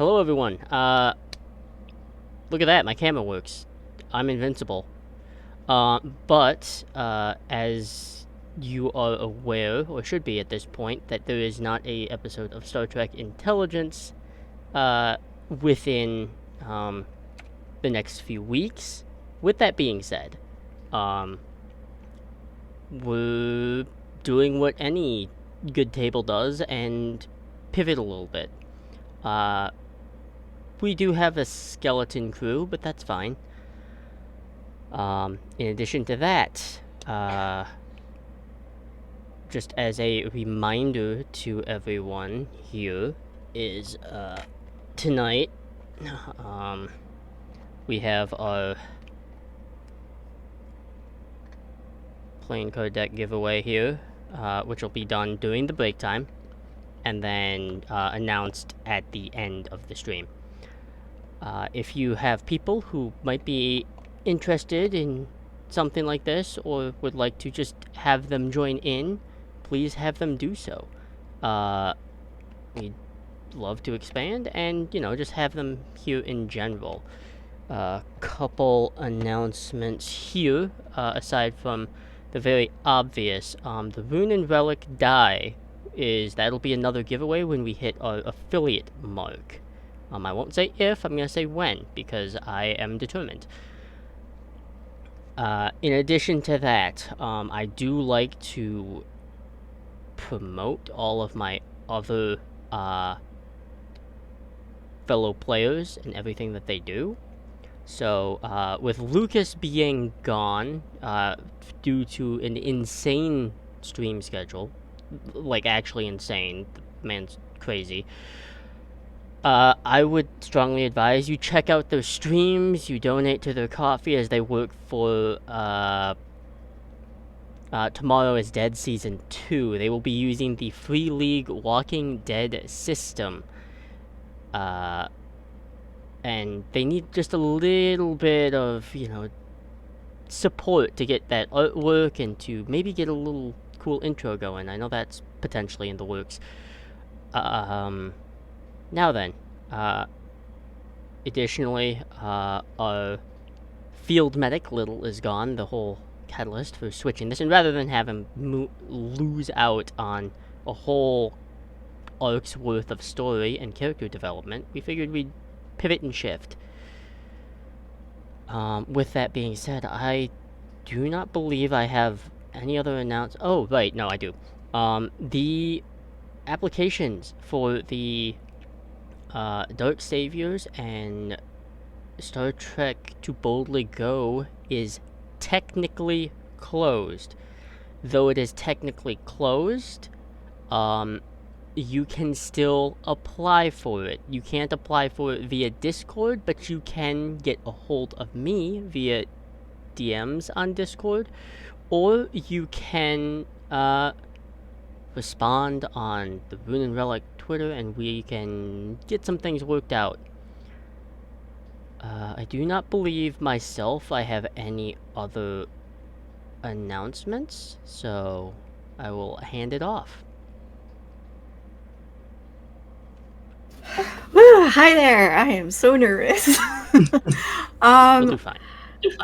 Hello, everyone. Look at that. My camera works. I'm invincible. But as you are aware, or should be at this point, that there is not a episode of Star Trek Intelligence within the next few weeks. With that being said, we're doing what any good table does and pivot a little bit. We do have a skeleton crew, but that's fine. In addition to that, just as a reminder to everyone here, is tonight we have our playing card deck giveaway here, which will be done during the break time, and then announced at the end of the stream. If you have people who might be interested in something like this or would like to just have them join in, please have them do so. We'd love to expand and, just have them here in general. Couple announcements here, aside from the very obvious. The Rune and Relic die that'll be another giveaway when we hit our affiliate mark. I won't say if, I'm going to say when, because I am determined. In addition to that, I do like to promote all of my other fellow players and everything that they do. So, with Lucas being gone due to an insane stream schedule, like actually insane, the man's crazy, I would strongly advise you check out their streams, you donate to their coffee as they work for Tomorrow is Dead Season 2. They will be using the Free League Walking Dead system. And they need just a little bit of, support to get that artwork and to maybe get a little cool intro going. I know that's potentially in the works. Now then, additionally, our field medic, Little, is gone, the whole catalyst for switching this, and rather than have him lose out on a whole arc's worth of story and character development, we figured we'd pivot and shift. With that being said, I do not believe I have any other announcements. Oh, right, no, I do. The applications for the Dark Saviors and Star Trek To Boldly Go is technically closed. Though it is technically closed, you can still apply for it. You can't apply for it via Discord, but you can get a hold of me via DMs on Discord, or you can respond on the Rune and Relic Twitter, and we can get some things worked out. I do not believe myself I have any other announcements, so I will hand it off. Hi there, I am so nervous. We'll do fine.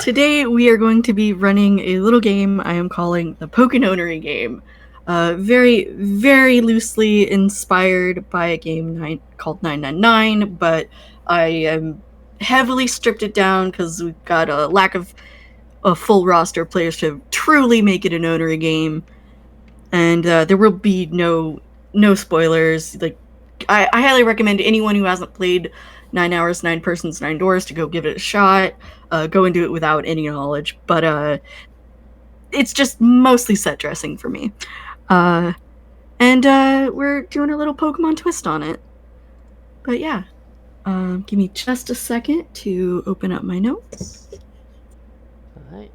Today we are going to be running a little game I am calling the Pokenonary game. Very, very loosely inspired by a game called 999, but I am heavily stripped it down because we've got a lack of a full roster of players to truly make it a notary game. And there will be no spoilers. Like, I highly recommend anyone who hasn't played 9 Hours, 9 Persons, 9 Doors to go give it a shot. Go and do it without any knowledge. But it's just mostly set dressing for me. And we're doing a little Pokemon twist on it. But yeah. Give me just a second to open up my notes. Alright.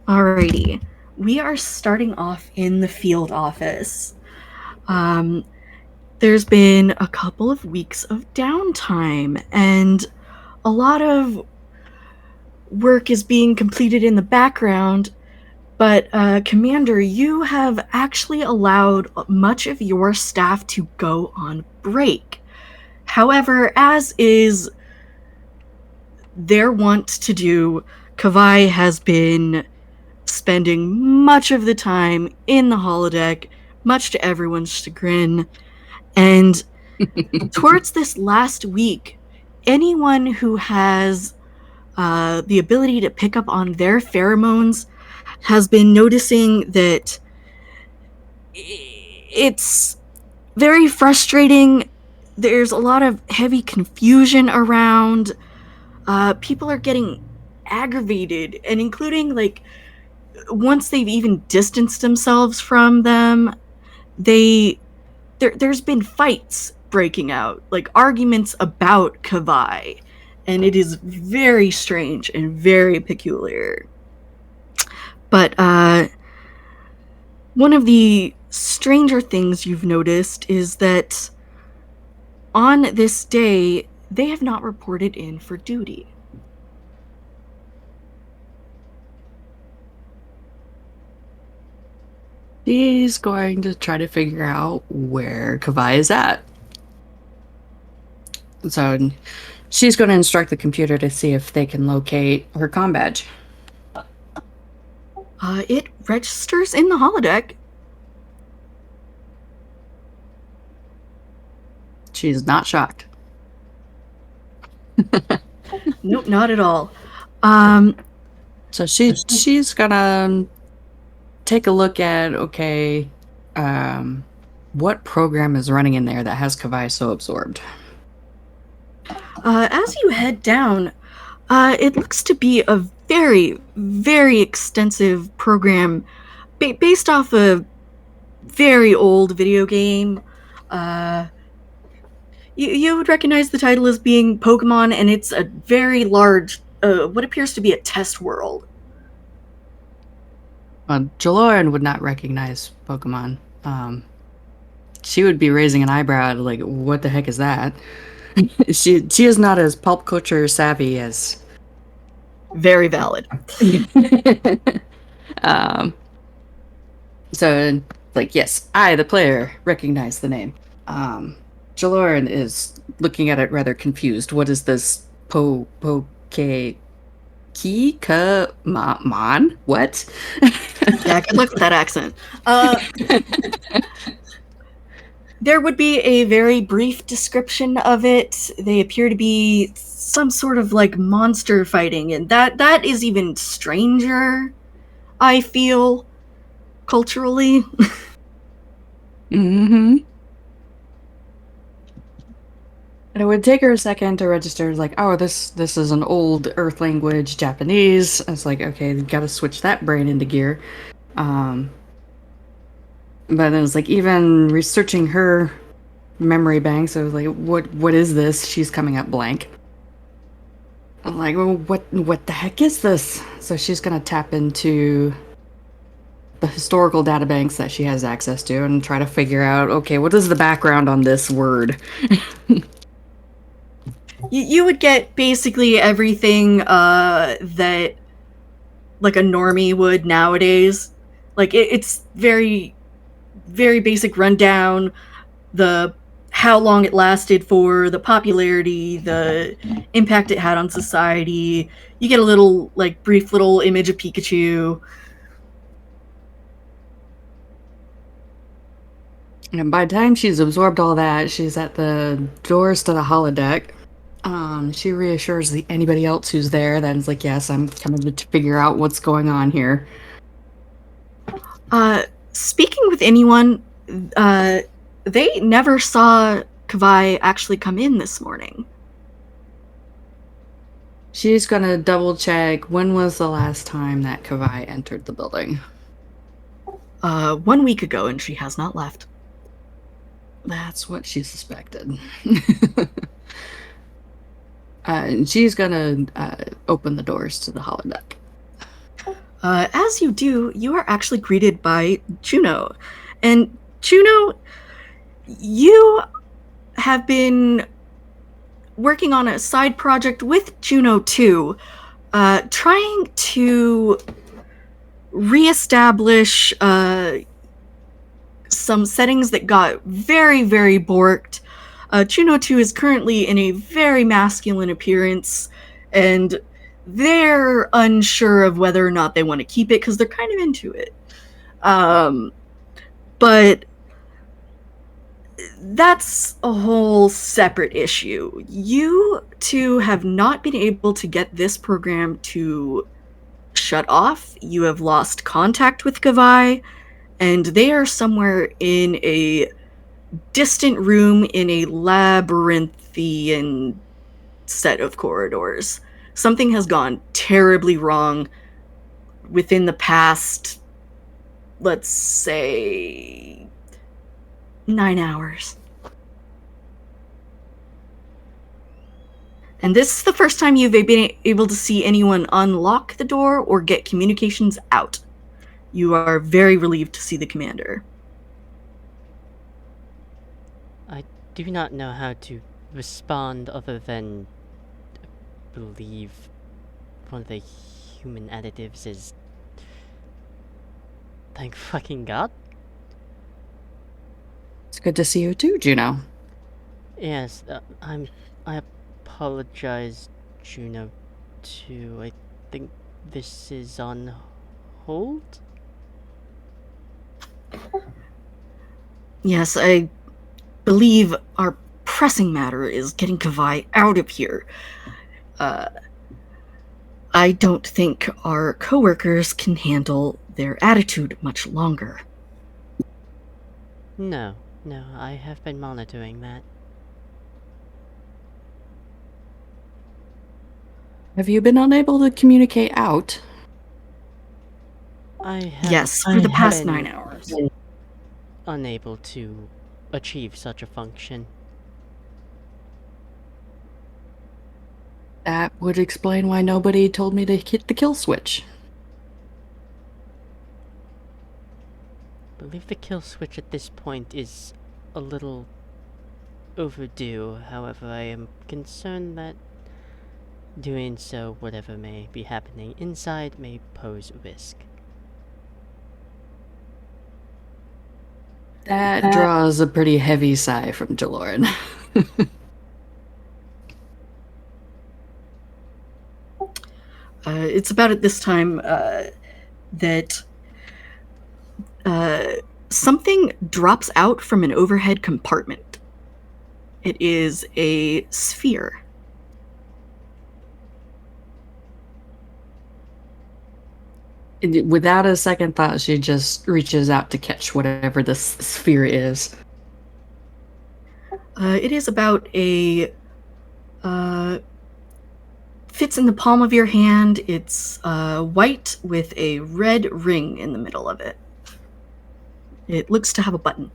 Alrighty. We are starting off in the field office. There's been a couple of weeks of downtime, and a lot of work is being completed in the background But, Commander, you have actually allowed much of your staff to go on break. However, as is their wont to do, Kavai has been spending much of the time in the holodeck, much to everyone's chagrin. And towards this last week, anyone who has the ability to pick up on their pheromones has been noticing that it's very frustrating. There's a lot of heavy confusion around. People are getting aggravated, and including like once they've even distanced themselves from them, there's been fights breaking out, like arguments about Kavai, and it is very strange and very peculiar. But one of the stranger things you've noticed is that on this day, they have not reported in for duty. She's going to try to figure out where Kavai is at. So she's going to instruct the computer to see if they can locate her comm badge. It registers in the holodeck. She's not shocked. Nope, not at all. So she's gonna take a look at, okay, what program is running in there that has Kavai so absorbed? As you head down, it looks to be a very, very extensive program based off a very old video game. You would recognize the title as being Pokemon, and it's a very large, what appears to be a test world. Jaloryn would not recognize Pokemon. She would be raising an eyebrow at, like, what the heck is that? She is not as pulp culture savvy as... Very valid. So, like, yes, I, the player, recognize the name. Jaloryn is looking at it rather confused. What is this Mon? What? Yeah, good luck with that accent. There would be a very brief description of it. They appear to be some sort of like monster fighting, and that is even stranger, I feel, culturally. Mm-hmm. And it would take her a second to register, like, oh, this is an old Earth language, Japanese. It's like, okay, you gotta switch that brain into gear. But then it's like, even researching her memory banks, I was like, what is this? She's coming up blank. I'm like, well, what the heck is this? So she's gonna tap into the historical databanks that she has access to and try to figure out, okay, what is the background on this word? You would get basically everything that like a normie would nowadays. Like it's very, very basic rundown, the how long it lasted for, the popularity, the impact it had on society. You get a little like brief little image of Pikachu. And by the time she's absorbed all that, she's at the doors to the holodeck. She reassures anybody else who's there that it's like, yes, I'm coming to figure out what's going on here. Speaking with anyone, they never saw Kavai actually come in this morning. She's gonna double check, when was the last time that Kavai entered the building? 1 week ago, and she has not left. That's what she suspected. And she's gonna open the doors to the holodeck. As you do, you are actually greeted by Juno. And Juno, you have been working on a side project with Juno too, trying to reestablish some settings that got very, very borked. Juno 2 is currently in a very masculine appearance, and they're unsure of whether or not they want to keep it because they're kind of into it. But that's a whole separate issue. You two have not been able to get this program to shut off. You have lost contact with Kavai, and they are somewhere in a distant room in a labyrinthian set of corridors. Something has gone terribly wrong within the past, let's say, 9 hours. And this is the first time you've been able to see anyone unlock the door or get communications out. You are very relieved to see the commander. I do not know how to respond other than believe one of the human additives is... Thank fucking God. It's good to see you too, Juno. Yes, I apologize, Juno, too. I think this is on hold? Yes, I believe our pressing matter is getting Kavai out of here. I don't think our coworkers can handle their attitude much longer. No, I have been monitoring that. Have you been unable to communicate out? Yes, for the past 9 hours. Unable to achieve such a function. That would explain why nobody told me to hit the kill switch. I believe the kill switch at this point is a little overdue. However, I am concerned that doing so, whatever may be happening inside, may pose risk. That draws a pretty heavy sigh from Jaloryn. It's about at this time that something drops out from an overhead compartment. It is a sphere. Without a second thought, she just reaches out to catch whatever this sphere is. It is about a... fits in the palm of your hand. It's white with a red ring in the middle of it. It looks to have a button.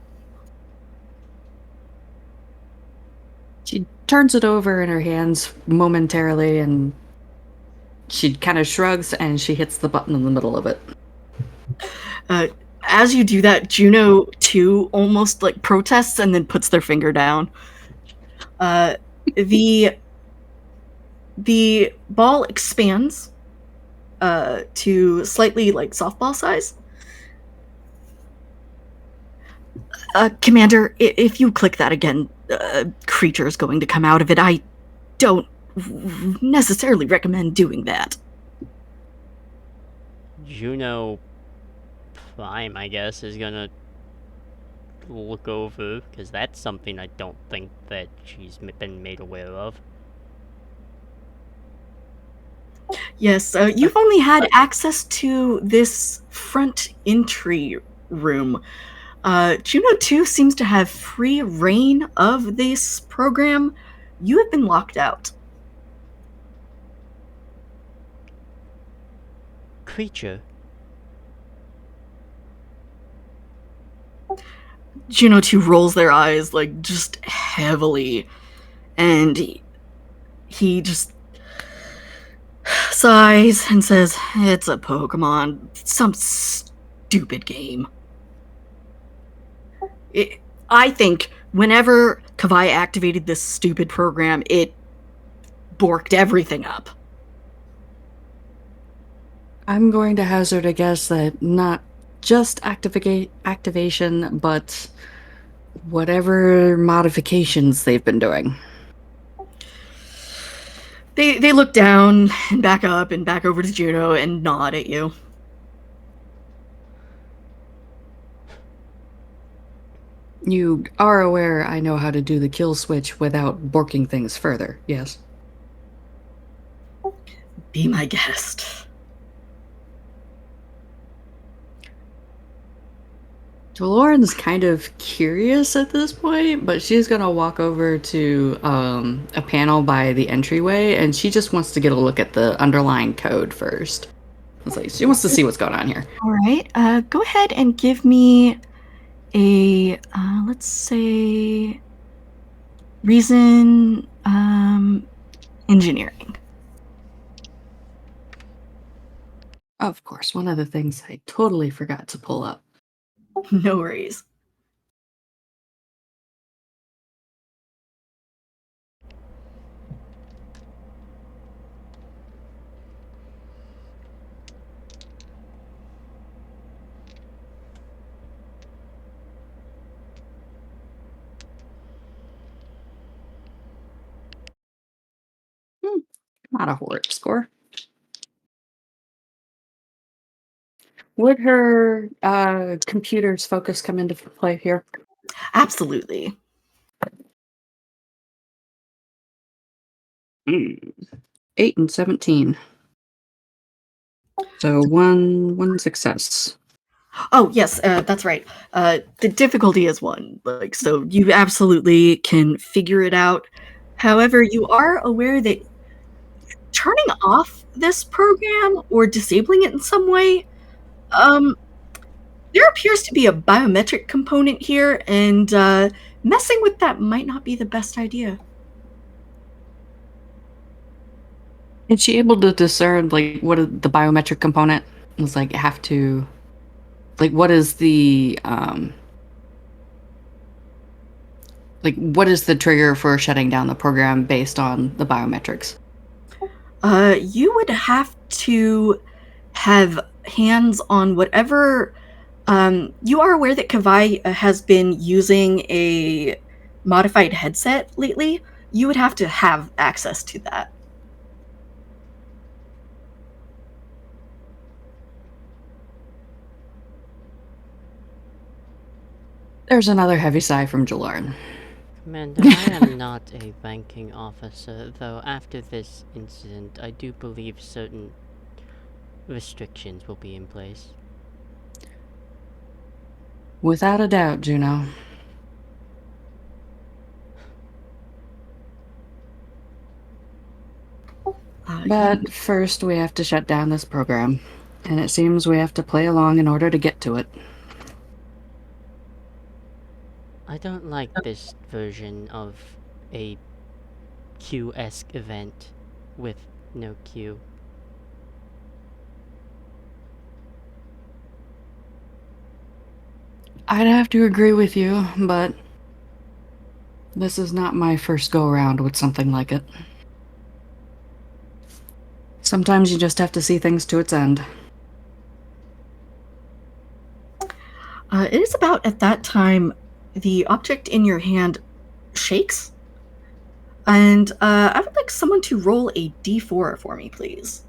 She turns it over in her hands momentarily, and she kind of shrugs, and she hits the button in the middle of it. As you do that, Juno, too, almost like protests and then puts their finger down. The ball expands to slightly like softball size. Commander, if you click that again, creature is going to come out of it. I don't necessarily recommend doing that. Juno Prime, I guess, is gonna look over, because that's something I don't think that she's been made aware of. Yes, you've only had access to this front entry room. Juno 2 seems to have free reign of this program. You have been locked out. Creature. Juno 2 rolls their eyes, like, just heavily. And he just sighs and says, "It's a Pokemon. Some stupid game." I think whenever Kavai activated this stupid program, it borked everything up. I'm going to hazard a guess that not just activation, but whatever modifications they've been doing. They look down and back up and back over to Juno and nod at you. You are aware I know how to do the kill switch without borking things further, yes? Be my guest. Jaloryn's kind of curious at this point, but she's gonna walk over to a panel by the entryway, and she just wants to get a look at the underlying code first. It's like she wants to see what's going on here. All right. Go ahead and give me a let's say reason engineering. Of course, one of the things I totally forgot to pull up. No worries. Not a horror score. Would her computer's focus come into play here? Absolutely. 8 and 17. So one success. Oh yes, that's right. The difficulty is 1, like, so you absolutely can figure it out. However, you are aware that turning off this program or disabling it in some way, there appears to be a biometric component here, and messing with that might not be the best idea. Is she able to discern like what is the biometric component? It's like have to like what is the like what is the trigger for shutting down the program based on the biometrics? You would have to have hands on whatever. You are aware that Kavai has been using a modified headset lately. You would have to have access to that. There's another heavy sigh from Jaloryn. Commander, I am not a banking officer, though after this incident, I do believe certain restrictions will be in place. Without a doubt, Juno. But first we have to shut down this program. And it seems we have to play along in order to get to it. I don't like this version of a Q-esque event with no Q. I'd have to agree with you, but this is not my first go-around with something like it. Sometimes you just have to see things to its end. It is about at that time the object in your hand shakes. And I would like someone to roll a d4 for me, please.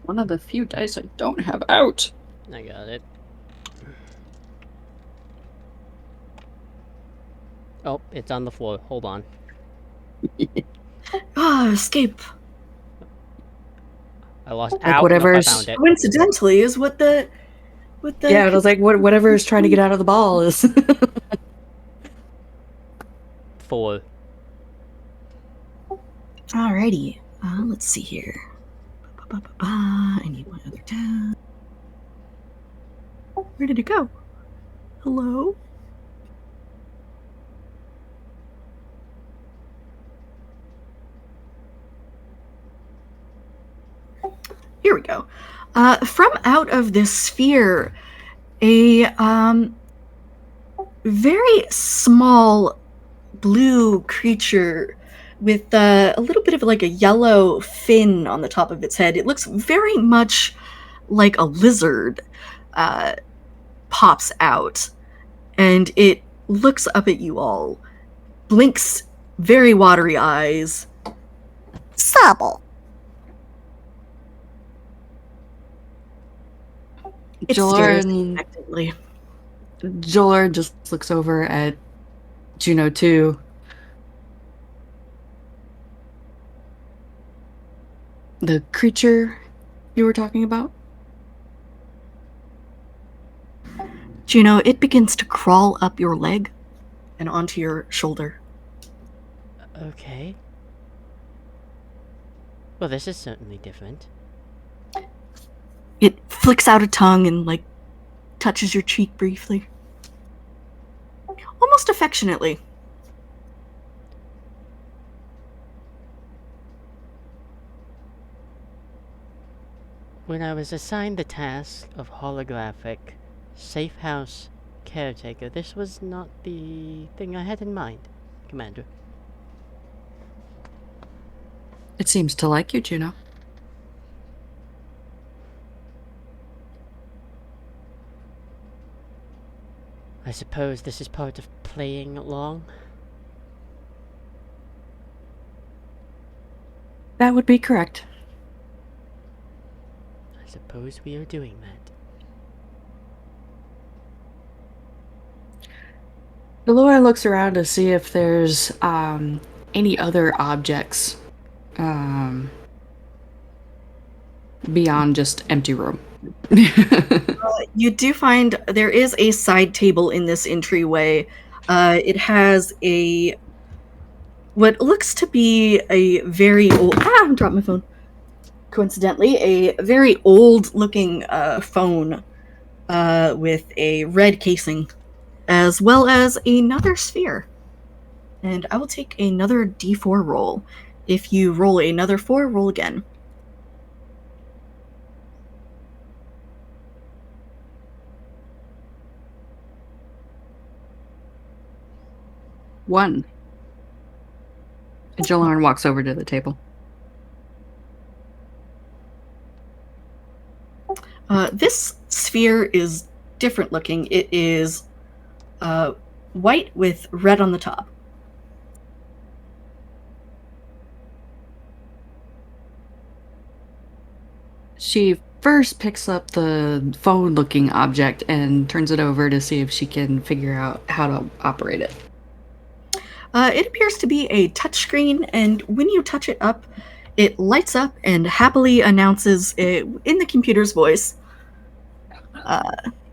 One of the few dice I don't have out. I got it. Oh, it's on the floor. Hold on. Escape. I lost Like out. whatever's- Nope, I found it. Coincidentally, is what the Yeah, it was like whatever is trying to get out of the ball is. 4. Alrighty. Let's see here. I need my other tab. Where did it go? Hello? Here we go. From out of this sphere, a very small blue creature with a little bit of like a yellow fin on the top of its head. It looks very much like a lizard. Pops out, and it looks up at you all, blinks very watery eyes. Sable. It stares Jaloryn, expectantly. Jaloryn just looks over at Juno too. The creature you were talking about? Juno, it begins to crawl up your leg and onto your shoulder. Okay. Well, this is certainly different. It flicks out a tongue and, like, touches your cheek briefly. Almost affectionately. When I was assigned the task of holographic safe house caretaker, this was not the thing I had in mind, Commander. It seems to like you, Juno. I suppose this is part of playing along? That would be correct. I suppose we are doing that. Jaloryn looks around to see if there's any other objects beyond just empty room. You do find there is a side table in this entryway. It has what looks to be a very old. I dropped my phone. Coincidentally, a very old-looking phone with a red casing, as well as another sphere. And I will take another D4 roll. If you roll another 4, roll again. One. And Jaloryn walks over to the table. This sphere is different looking. It is white with red on the top. She first picks up the phone-looking object and turns it over to see if she can figure out how to operate it. It appears to be a touchscreen, and when you touch it up, it lights up and happily announces, in the computer's voice,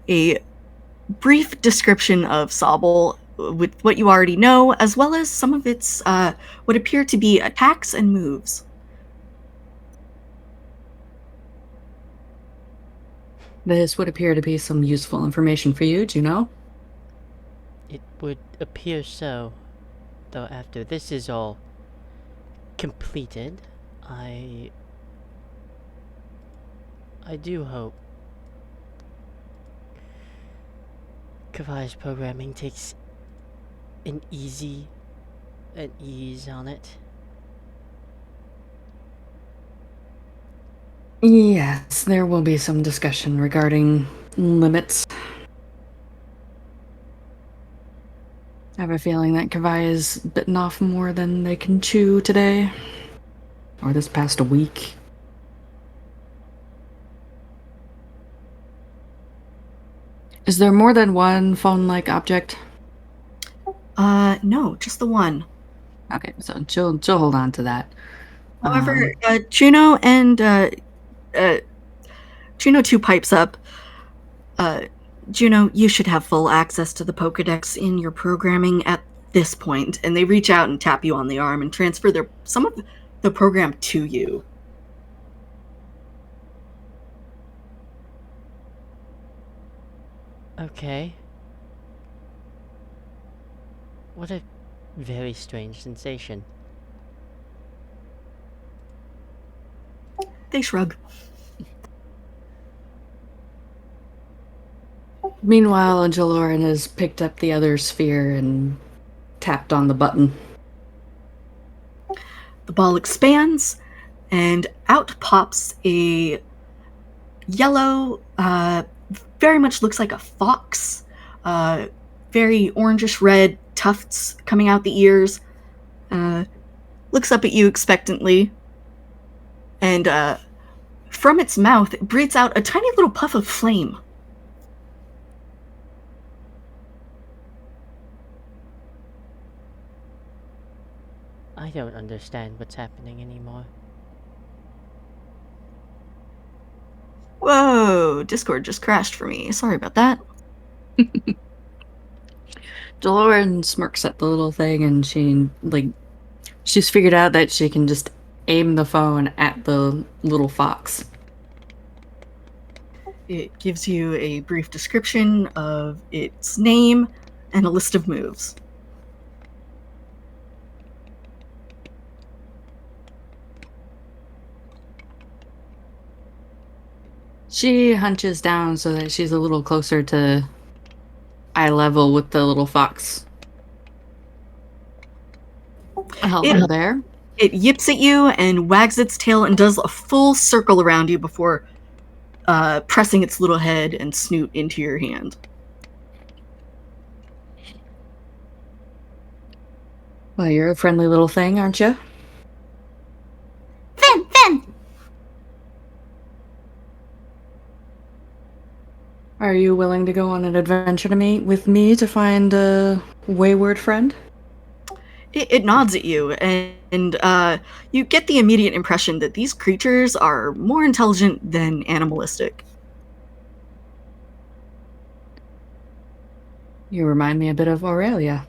a brief description of Sobble with what you already know, as well as some of its what appear to be attacks and moves. This would appear to be some useful information for you, Juno. It would appear so, though after this is all completed, I do hope Kavai's programming takes an ease on it. Yes, there will be some discussion regarding limits. I have a feeling that Kavai is bitten off more than they can chew today. Or this past week. Is there more than one phone-like object? No, just the one. Okay, so she'll hold on to that. However, Juno and Juno 2 pipes up. Juno, you should have full access to the Pokedex in your programming at this point. And they reach out and tap you on the arm and transfer some of the program to you. Okay. What a very strange sensation. They shrug. Meanwhile, Jaloryn has picked up the other sphere and tapped on the button. The ball expands, and out pops a yellow, very much looks like a fox, very orangish red tufts coming out the ears, looks up at you expectantly, and from its mouth it breathes out a tiny little puff of flame. I don't understand what's happening anymore. Whoa, Discord just crashed for me. Sorry about that. Jaloryn smirks at the little thing, and she's figured out that she can just aim the phone at the little fox. It gives you a brief description of its name and a list of moves. She hunches down so that she's a little closer to eye level with the little fox. Hello there. It yips at you and wags its tail and does a full circle around you before pressing its little head and snoot into your hand. Well, you're a friendly little thing, aren't you? Finn! Finn! Are you willing to go on an adventure with me to find a wayward friend? It nods at you, and you get the immediate impression that these creatures are more intelligent than animalistic. You remind me a bit of Aurelia.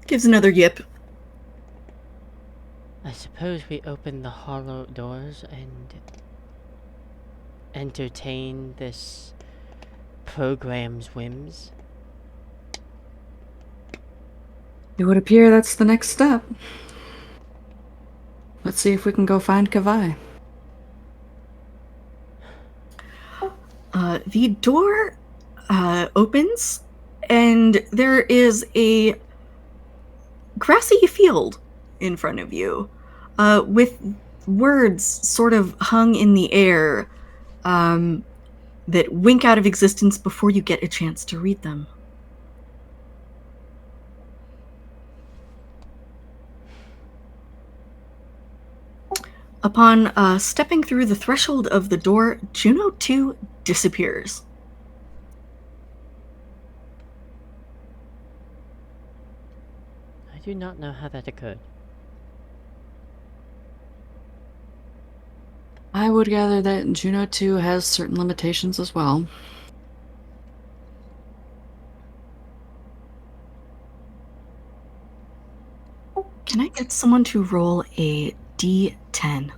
Gives another yip. I suppose we open the hollow doors and entertain this program's whims. It would appear that's the next step. Let's see if we can go find Kavai. The door opens, and there is a grassy field in front of you, with words sort of hung in the air that wink out of existence before you get a chance to read them. Upon stepping through the threshold of the door, Juno 2 disappears. I do not know how that occurred. I would gather that Juno 2 has certain limitations as well. Can I get someone to roll a D10?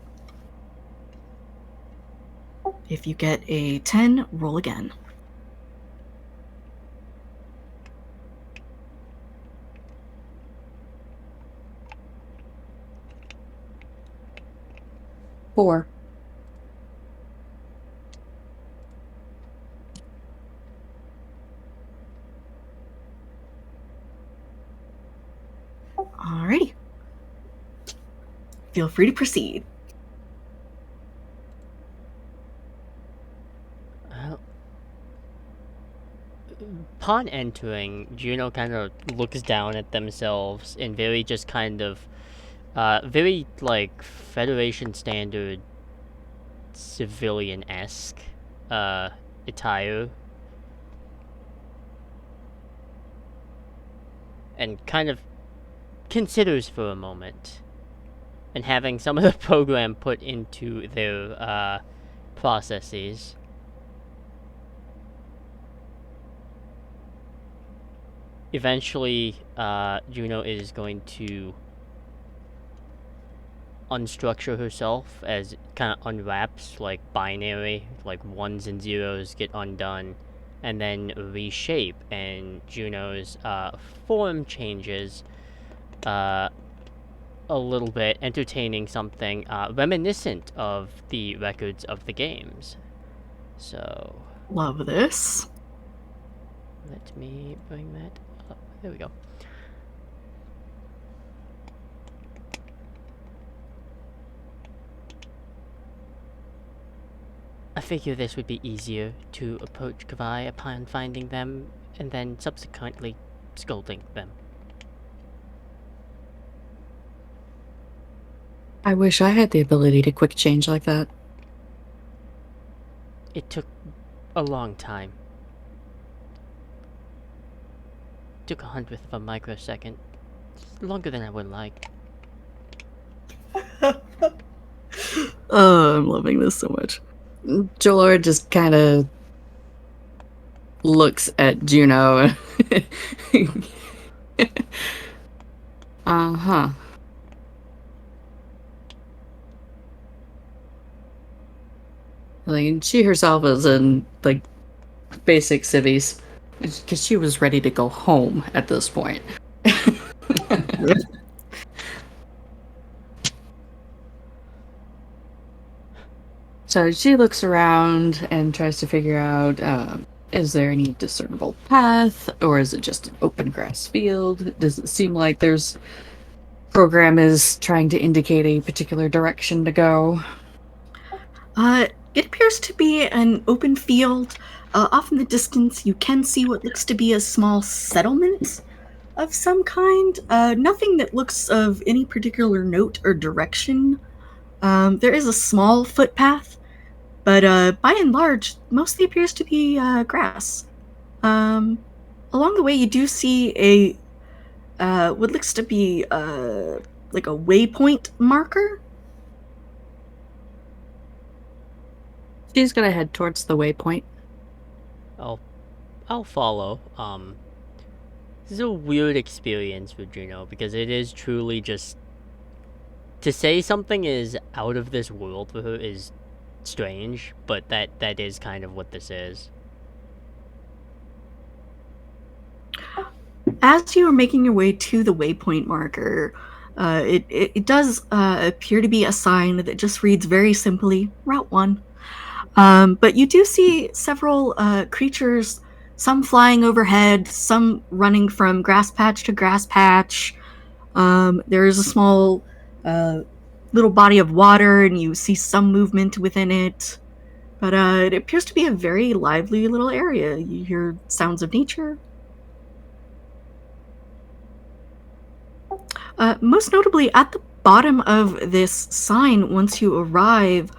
If you get a 10, roll again. Four. Alrighty. Feel free to proceed. Upon entering, Juno kind of looks down at themselves in very just kind of, very like Federation standard civilian-esque attire. And kind of considers for a moment. And having some of the program put into their processes. Eventually, Juno is going to unstructure herself as it kind of unwraps, like binary, like ones and zeros get undone, and then reshape, and Juno's form changes a little bit, entertaining something reminiscent of the records of the games. So Love this. Let me bring that up. There we go. I figure this would be easier to approach Kavai upon finding them, and then subsequently scolding them. I wish I had the ability to quick change like that. It took a long time. Took 100th of a microsecond. Longer than I would like. Oh, I'm loving this so much. Jaloryn just kind of looks at Juno. Uh-huh. Like, she herself is in, like, basic civvies. Because she was ready to go home at this point. So she looks around and tries to figure out, is there any discernible path, or is it just an open grass field? Does it seem like there's program is trying to indicate a particular direction to go? It appears to be an open field. Off in the distance, you can see what looks to be a small settlement of some kind. Nothing that looks of any particular note or direction. There is a small footpath, but by and large, mostly appears to be grass. Along the way, you do see a what looks to be like a waypoint marker. She's gonna head towards the waypoint. I'll follow. This is a weird experience for Juno because it is truly just to say something is out of this world for her is strange, but that is kind of what this is. As you are making your way to the waypoint marker, it does appear to be a sign that just reads very simply Route 1. But you do see several creatures, some flying overhead, some running from grass patch to grass patch. There is a small little body of water, and you see some movement within it. But it appears to be a very lively little area. You hear sounds of nature. Most notably, at the bottom of this sign, once you arrive,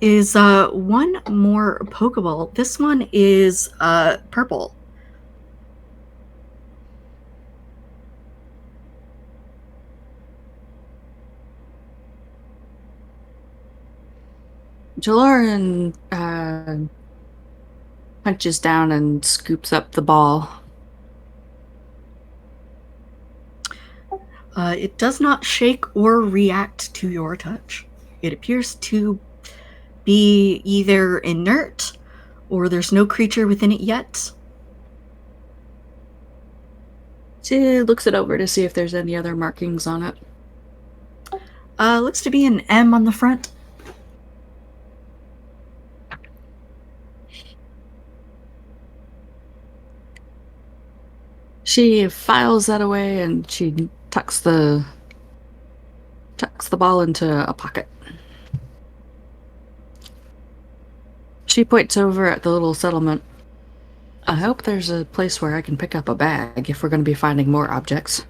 is one more Pokeball. This one is purple. Jaloryn punches down and scoops up the ball. It does not shake or react to your touch. It appears to be either inert or there's no creature within it yet. She looks it over to see if there's any other markings on it. Looks to be an M on the front. She files that away and she tucks the ball into a pocket. She points over at the little settlement. I hope there's a place where I can pick up a bag if we're going to be finding more objects.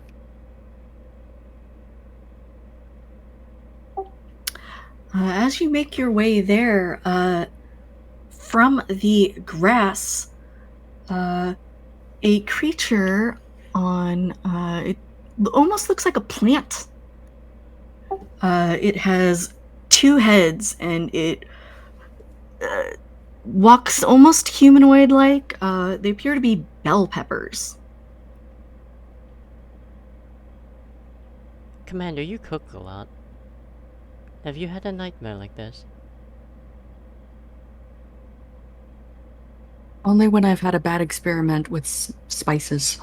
As you make your way there, from the grass, a creature on it almost looks like a plant. It has two heads and it walks almost humanoid-like. They appear to be bell peppers. Commander, you cook a lot. Have you had a nightmare like this? Only when I've had a bad experiment with spices.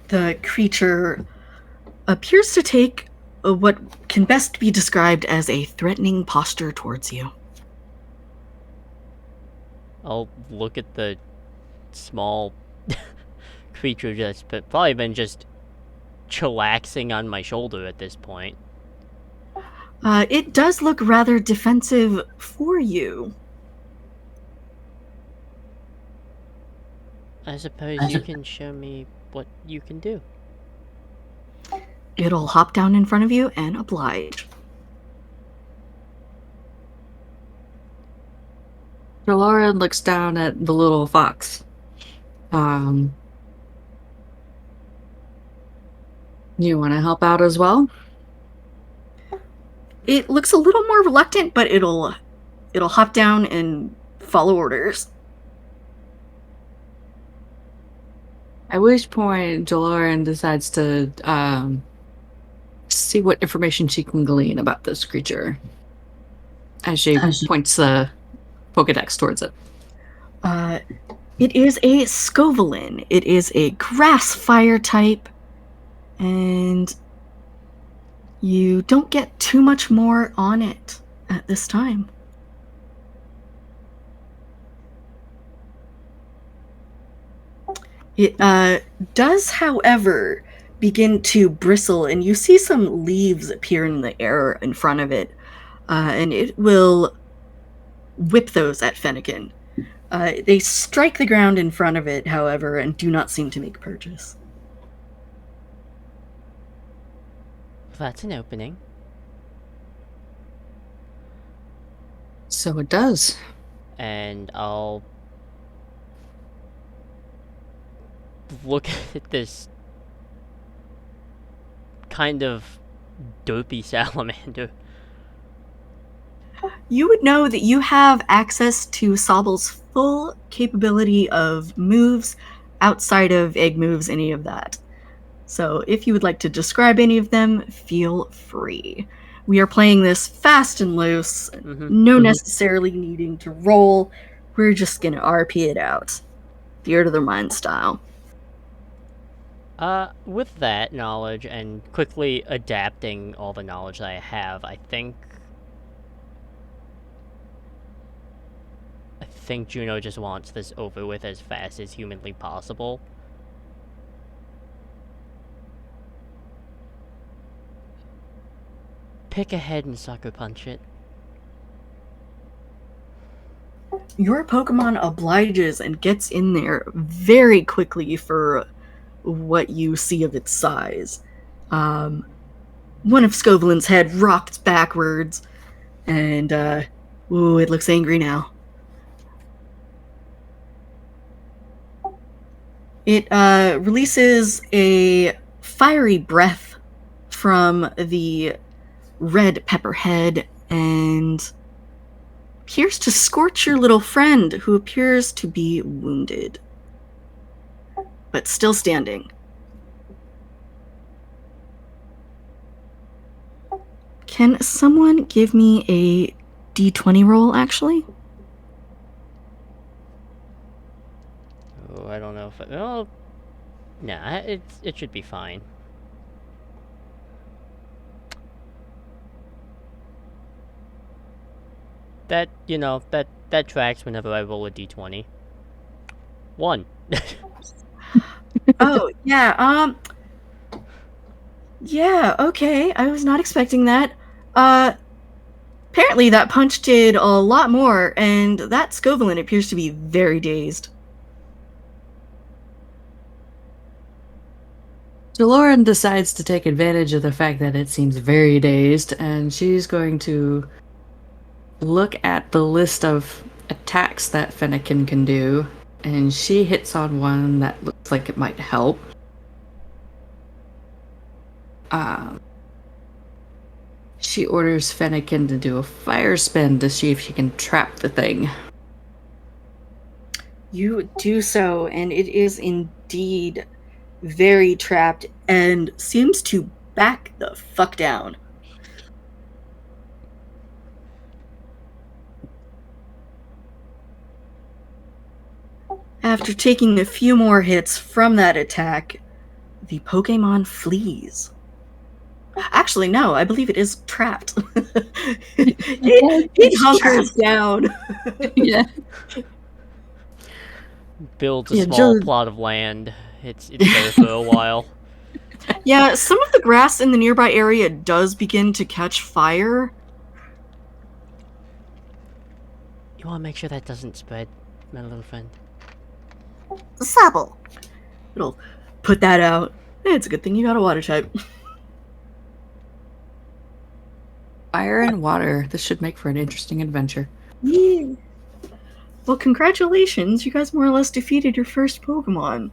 The creature appears to take what can best be described as a threatening posture towards you. I'll look at the small creature that's probably been just chillaxing on my shoulder at this point. It does look rather defensive for you. I suppose you can show me what you can do. It'll hop down in front of you and oblige. Jaloryn looks down at the little fox. You want to help out as well? It looks a little more reluctant, but it'll hop down and follow orders. At which point, Jaloryn decides to see what information she can glean about this creature. As she points the Pokedex towards it. It is a Scovelin. It is a grass fire type, and you don't get too much more on it at this time. It does, however, begin to bristle, and you see some leaves appear in the air in front of it, and it will whip those at Fennekin. They strike the ground in front of it, however, and do not seem to make purchase. That's an opening. So it does. And I'll look at this kind of dopey salamander. You would know that you have access to Sobble's full capability of moves outside of egg moves, any of that. So if you would like to describe any of them, feel free. We are playing this fast and loose, no necessarily needing to roll. We're just going to RP it out. Theater of the mind style. With that knowledge and quickly adapting all the knowledge that I have, I think Juno just wants this over with as fast as humanly possible. Pick ahead and sucker punch it. Your Pokemon obliges and gets in there very quickly for what you see of its size. One of Scovelin's head rocked backwards, and it looks angry now. It releases a fiery breath from the red pepper head and appears to scorch your little friend, who appears to be wounded, but still standing. Can someone give me a D20 roll, actually? Oh, I don't know if well, nah, it should be fine. That, you know, that tracks whenever I roll a D20. 1. Oh, yeah, yeah, okay, I was not expecting that. Apparently that punch did a lot more, and that Scovelin appears to be very dazed. Jaloryn decides to take advantage of the fact that it seems very dazed, and she's going to look at the list of attacks that Fennekin can do, and she hits on one that looks like it might help. She orders Fennekin to do a fire spin to see if she can trap the thing. You do so, and it is indeed very trapped and seems to back the fuck down. After taking a few more hits from that attack, the Pokemon flees. Actually, no, I believe it is trapped. it hunkers down. Yeah. Builds a Yeah, small Jill. plot of land. It's there for a while. Yeah, some of the grass in the nearby area does begin to catch fire. You want to make sure that doesn't spread, my little friend. Sable. It'll put that out. It's a good thing you got a water type. Fire and water. This should make for an interesting adventure. Yeah. Well, congratulations. You guys more or less defeated your first Pokemon.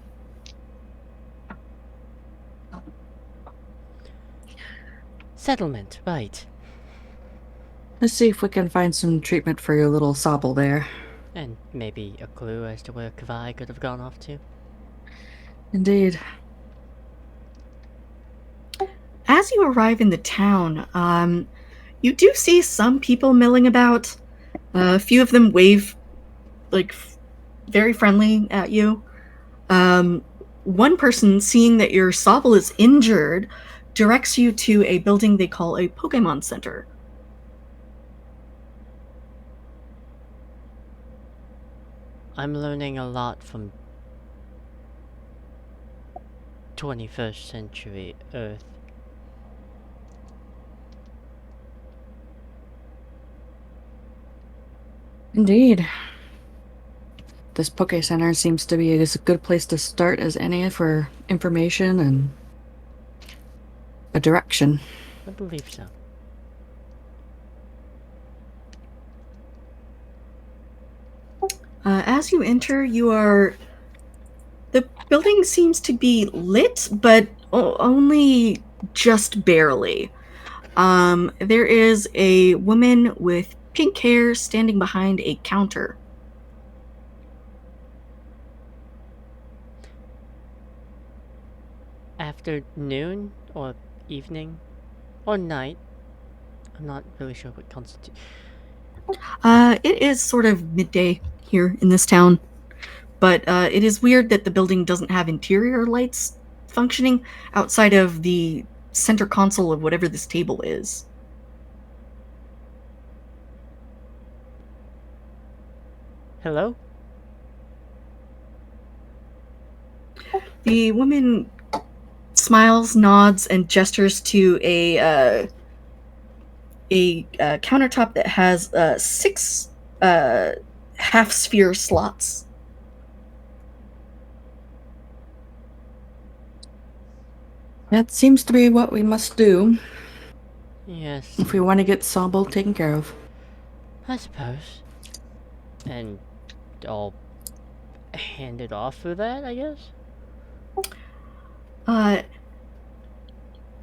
Settlement, right. Let's see if we can find some treatment for your little sobble there. And maybe a clue as to where Kavai could have gone off to. Indeed. As you arrive in the town, you do see some people milling about. A few of them wave, like, very friendly at you. One person, seeing that your Sobble is injured, directs you to a building they call a Pokemon Center. I'm learning a lot from 21st century Earth. Indeed. This Poke Center seems to be as good place to start as any for information and a direction. I believe so. As you enter, the building seems to be lit, but only just barely. There is a woman with pink hair standing behind a counter. Afternoon or evening or night. I'm not really sure what constitutes. It is sort of midday here in this town, but it is weird that the building doesn't have interior lights functioning outside of the center console of whatever this table is. Hello? The woman smiles, nods, and gestures to a countertop that has 6 half sphere slots. That seems to be what we must do Yes, if we want to get Sobble taken care of. I suppose. And I'll hand it off for that, I guess?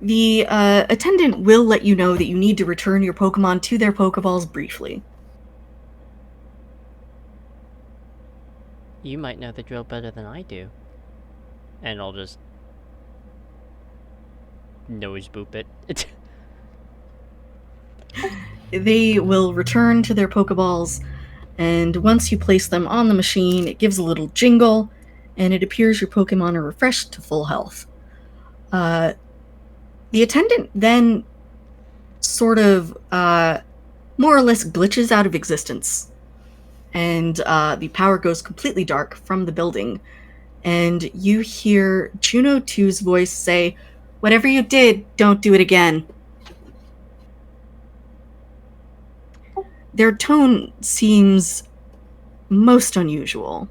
The attendant will let you know that you need to return your Pokemon to their Pokeballs briefly. You might know the drill better than I do. And I'll just nose boop it. They will return to their Pokeballs, and once you place them on the machine, it gives a little jingle, and it appears your Pokemon are refreshed to full health. The attendant then sort of more or less glitches out of existence, and the power goes completely dark from the building, and you hear Juno 2's voice say, "Whatever you did, don't do it again." Their tone seems most unusual.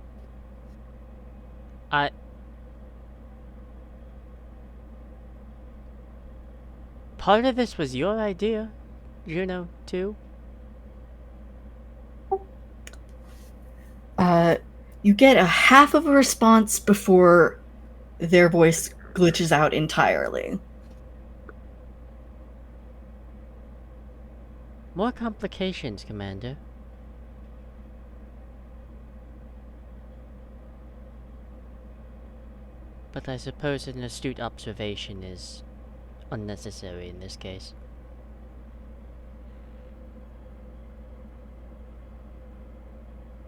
Part of this was your idea, Juno, too? You get a half of a response before their voice glitches out entirely. More complications, Commander. But I suppose an astute observation is unnecessary in this case.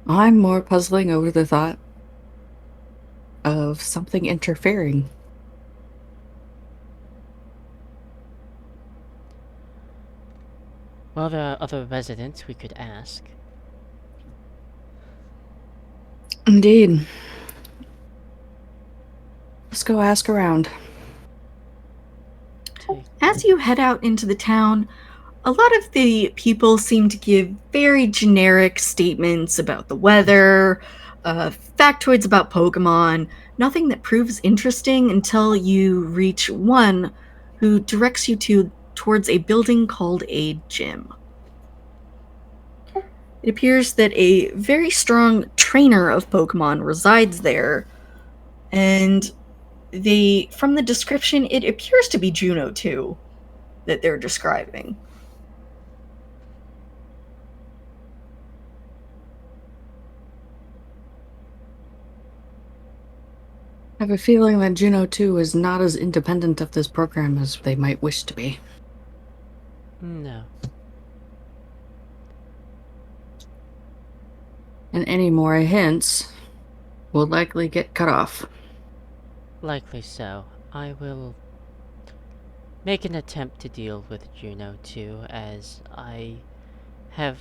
I'm more puzzling over the thought of something interfering. Well, there are other residents we could ask. Indeed. Let's go ask around. As you head out into the town, a lot of the people seem to give very generic statements about the weather, factoids about Pokemon, nothing that proves interesting until you reach one who directs you towards a building called a gym. It appears that a very strong trainer of Pokemon resides there, and from the description, it appears to be Juno too, that they're describing. I have a feeling that Juno 2 is not as independent of this program as they might wish to be. No. And any more hints will likely get cut off. Likely so. I will make an attempt to deal with Juno too, as I have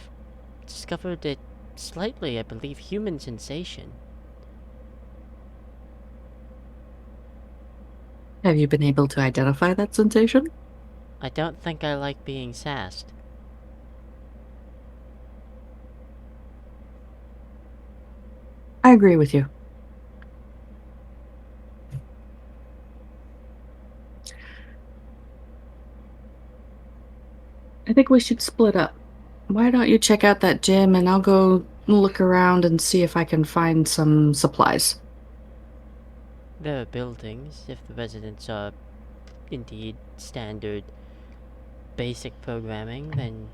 discovered a slightly, I believe, human sensation. Have you been able to identify that sensation? I don't think I like being sassed. I agree with you. I think we should split up. Why don't you check out that gym and I'll go look around and see if I can find some supplies. There are buildings, if the residents are indeed standard basic programming, then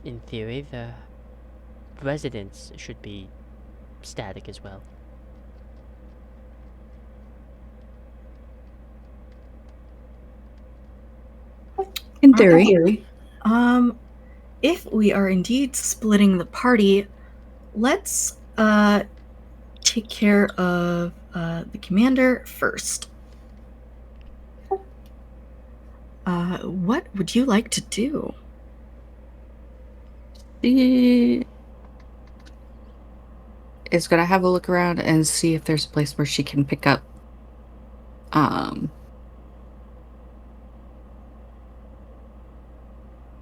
in theory the residents should be static as well. In theory. If we are indeed splitting the party, let's take care of the commander first. What would you like to do? She is going to have a look around and see if there's a place where she can pick up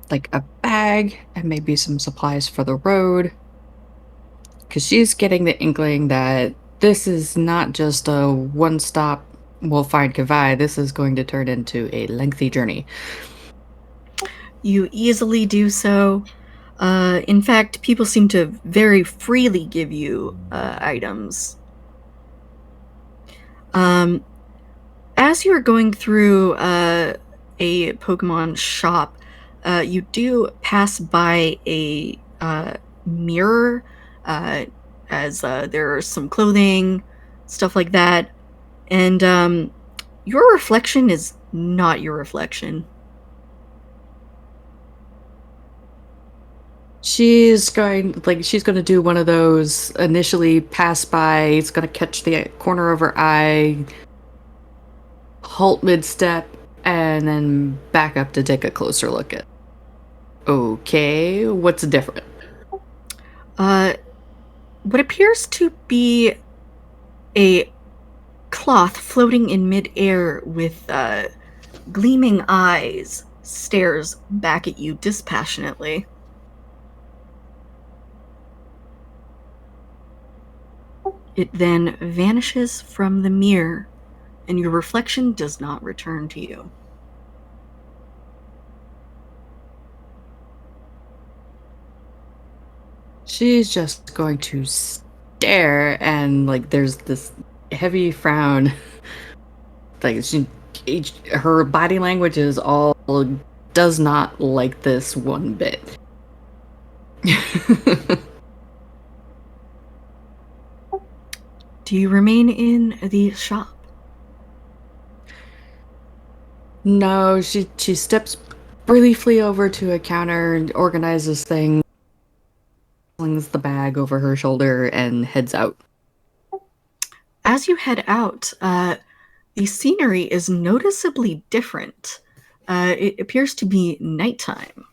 like a bag and maybe some supplies for the road. Because she's getting the inkling that this is not just a one-stop, we'll find Kavai. This is going to turn into a lengthy journey. You easily do so. In fact, people seem to very freely give you items. As you're going through a Pokemon shop, you do pass by a mirror, as there are some clothing, stuff like that, and your reflection is not your reflection. She's going to do one of those initially pass by, it's going to catch the corner of her eye, halt mid-step, and then back up to take a closer look at. Okay, what's different? What appears to be a cloth floating in midair with gleaming eyes stares back at you dispassionately. It then vanishes from the mirror, and your reflection does not return to you. She's just going to stare, and like there's this heavy frown. Like her body language is all does not like this one bit. Do you remain in the shop? No, she steps briefly over to a counter and organizes things, slings the bag over her shoulder, and heads out. As you head out, the scenery is noticeably different. It appears to be nighttime.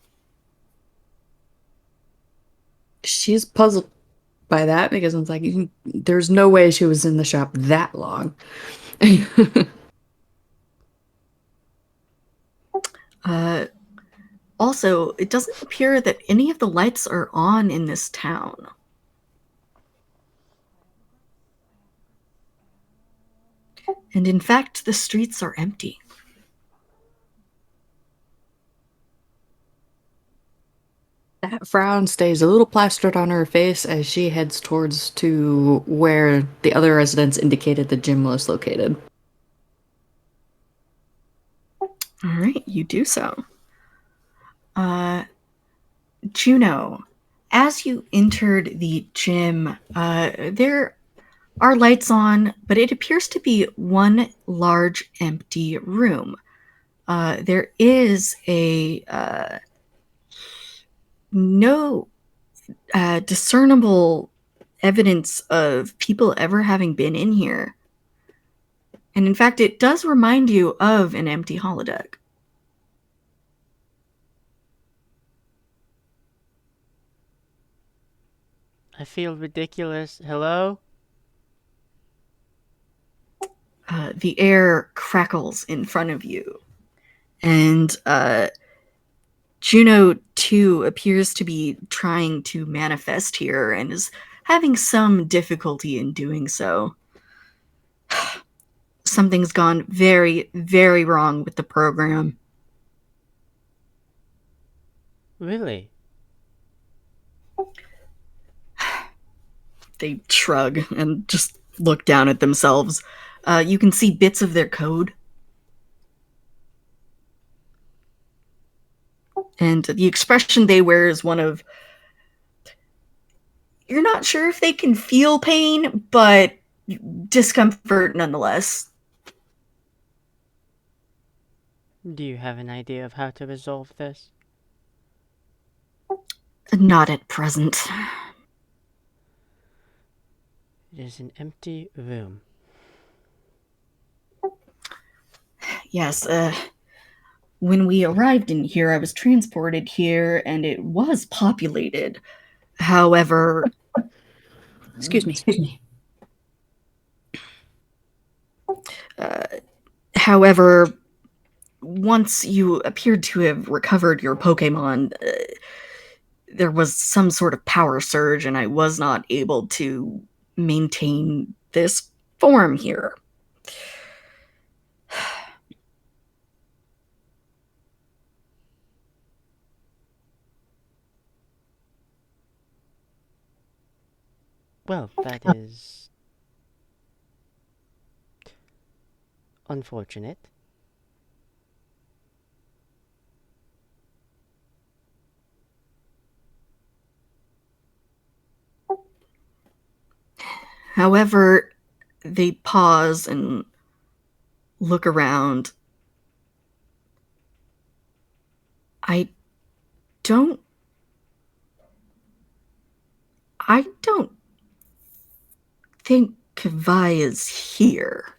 She's puzzled by that because it's like, there's no way she was in the shop that long. Also, it doesn't appear that any of the lights are on in this town. And in fact, the streets are empty. That frown stays a little plastered on her face as she heads towards to where the other residents indicated the gym was located. All right, you do so. Juno, as you entered the gym, there are lights on, but it appears to be one large empty room. There is a no discernible evidence of people ever having been in here. And in fact, it does remind you of an empty holodeck. I feel ridiculous. Hello? The air crackles in front of you. And Juno, too, appears to be trying to manifest here and is having some difficulty in doing so. Something's gone very, very wrong with the program. Really? They shrug and just look down at themselves. You can see bits of their code. And the expression they wear is one of, you're not sure if they can feel pain, but discomfort nonetheless. Do you have an idea of how to resolve this? Not at present. It is an empty room. Yes, when we arrived in here, I was transported here and it was populated. However, Excuse me. however, once you appeared to have recovered your Pokemon, there was some sort of power surge and I was not able to maintain this form here. Well, that is unfortunate. However, they pause and look around. I don't I don't think Kavai is here.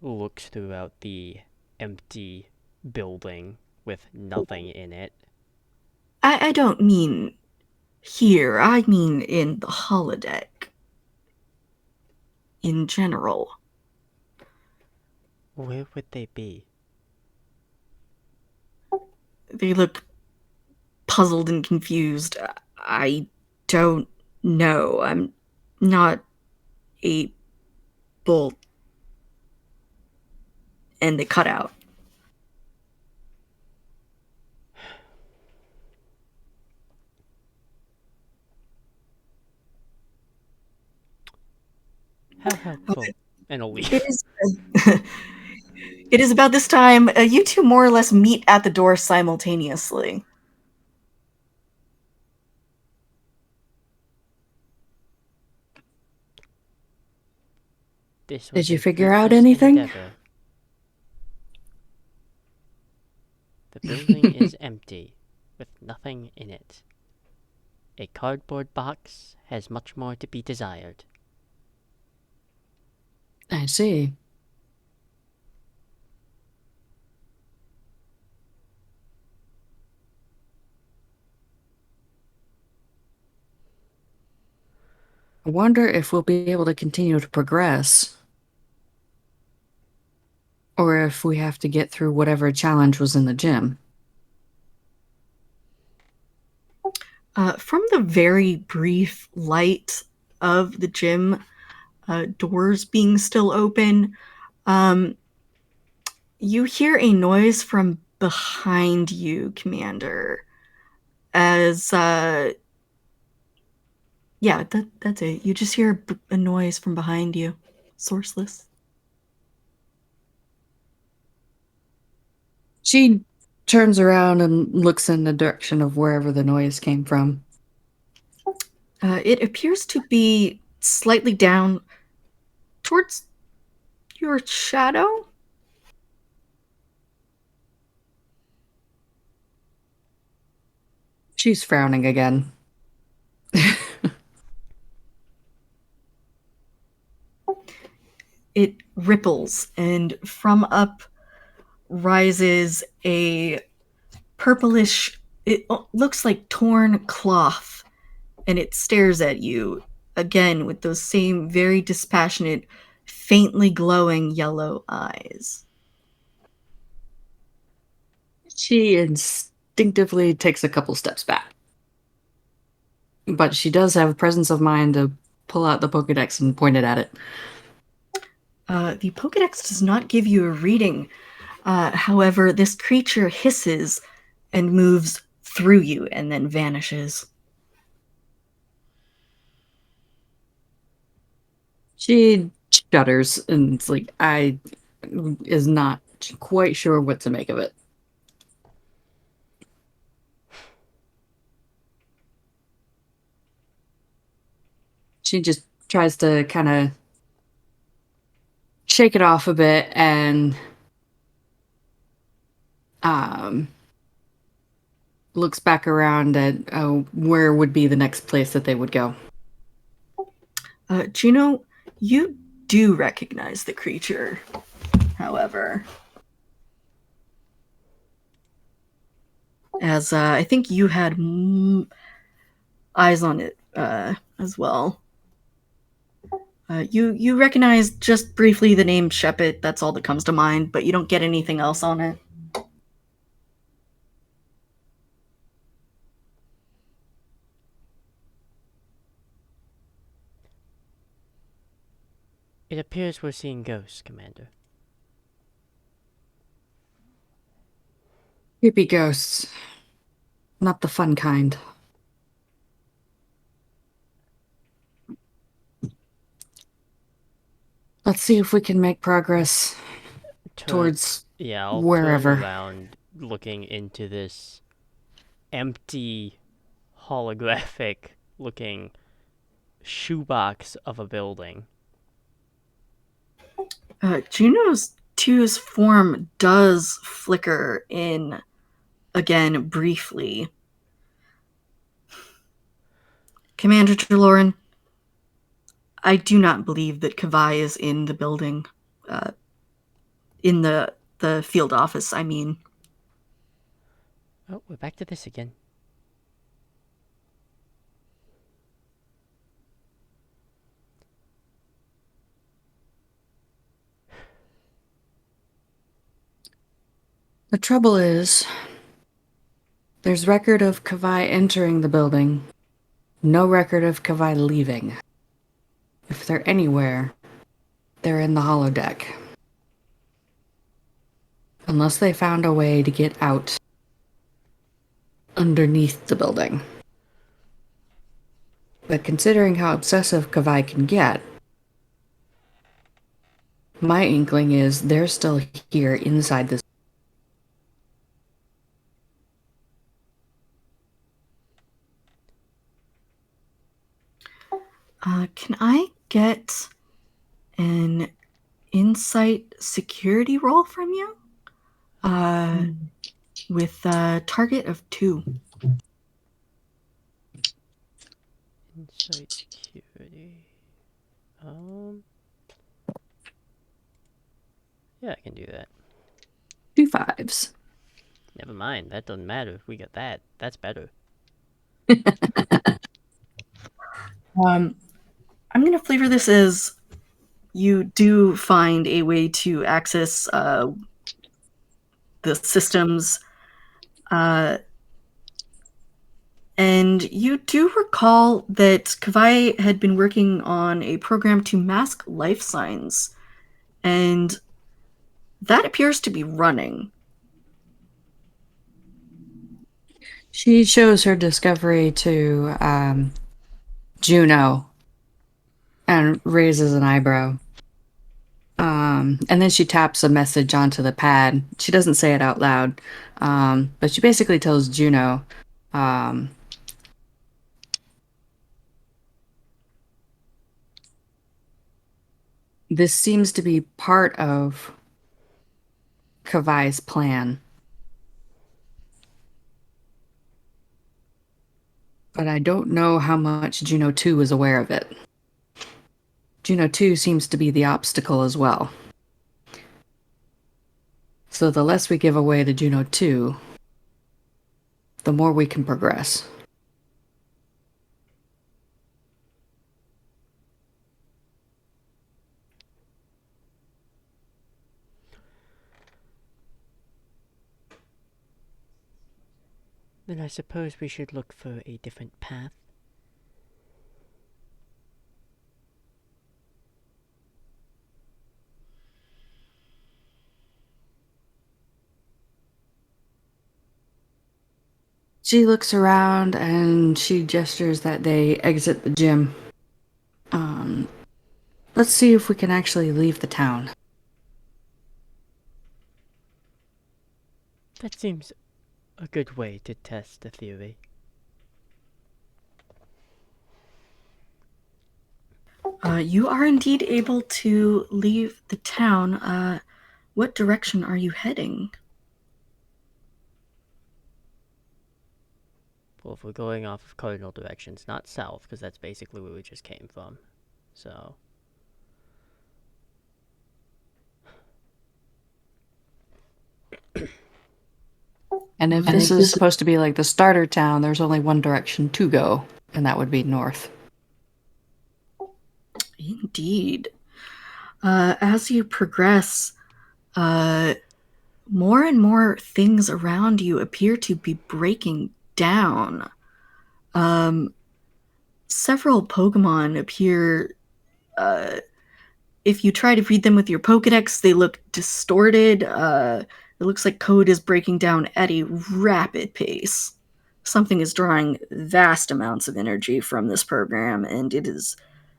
Looks throughout the empty building with nothing in it. I don't mean here, I mean in the holodeck. In general. Where would they be? They look puzzled and confused. I don't know. I'm not able. And they cut out. How helpful. And a leaf. It is about this time. You two more or less meet at the door simultaneously. This Did was you a figure out fruitless anything? endeavor. The building is empty, with nothing in it. A cardboard box has much more to be desired. I see. I wonder if we'll be able to continue to progress, or if we have to get through whatever challenge was in the gym. From the very brief light of the gym, doors being still open, you hear a noise from behind you, Commander. As yeah, that's it. You just hear a noise from behind you, sourceless. She turns around and looks in the direction of wherever the noise came from. It appears to be slightly down towards your shadow. She's frowning again. It ripples, and from up rises a purplish, it looks like torn cloth, and it stares at you again with those same very dispassionate, faintly glowing yellow eyes. She instinctively takes a couple steps back. But she does have a presence of mind to pull out the Pokedex and point it at it. The Pokedex does not give you a reading. However, this creature hisses and moves through you and then vanishes. She shudders and it's like, I is not quite sure what to make of it. She just tries to kind of shake it off a bit and looks back around at where would be the next place that they would go. Juno, you do recognize the creature, however. As I think you had eyes on it as well. You recognize just briefly the name Shepit. That's all that comes to mind, but you don't get anything else on it. It appears we're seeing ghosts, Commander. Creepy ghosts. Not the fun kind. Let's see if we can make progress towards yeah, I'll wherever. turn around looking into this empty, holographic looking shoebox of a building. Juno's 2's form does flicker in again briefly. Commander Jaloryn, I do not believe that Kavai is in the building. In the field office, I mean. Oh, we're back to this again. The trouble is, there's record of Kavai entering the building, no record of Kavai leaving. If they're anywhere, they're in the holodeck. Unless they found a way to get out underneath the building. But considering how obsessive Kavai can get, my inkling is they're still here inside this. Can I get an insight security roll from you? With a target of 2. Insight security. Yeah, I can do that. 2 5s. Never mind, that doesn't matter. We got that. That's better. I'm going to flavor this as you do find a way to access the systems, and you do recall that Kavai had been working on a program to mask life signs, and that appears to be running. She shows her discovery to Juno and raises an eyebrow. And then she taps a message onto the pad. She doesn't say it out loud, but she basically tells Juno, this seems to be part of Kavai's plan. But I don't know how much Juno 2 is aware of it. Juno 2 seems to be the obstacle as well. So the less we give away to Juno 2, the more we can progress. Then I suppose we should look for a different path. She looks around and she gestures that they exit the gym. Let's see if we can actually leave the town. That seems a good way to test the theory. You are indeed able to leave the town. What direction are you heading? Well, if we're going off of cardinal directions, not south, because that's basically where we just came from. So... And if this is supposed to be like the starter town, there's only one direction to go, and that would be north. Indeed. As you progress, more and more things around you appear to be breaking down. Several Pokemon appear. If you try to read them with your Pokedex, they look distorted. It looks like code is breaking down at a rapid pace. Something is drawing vast amounts of energy from this program, and it is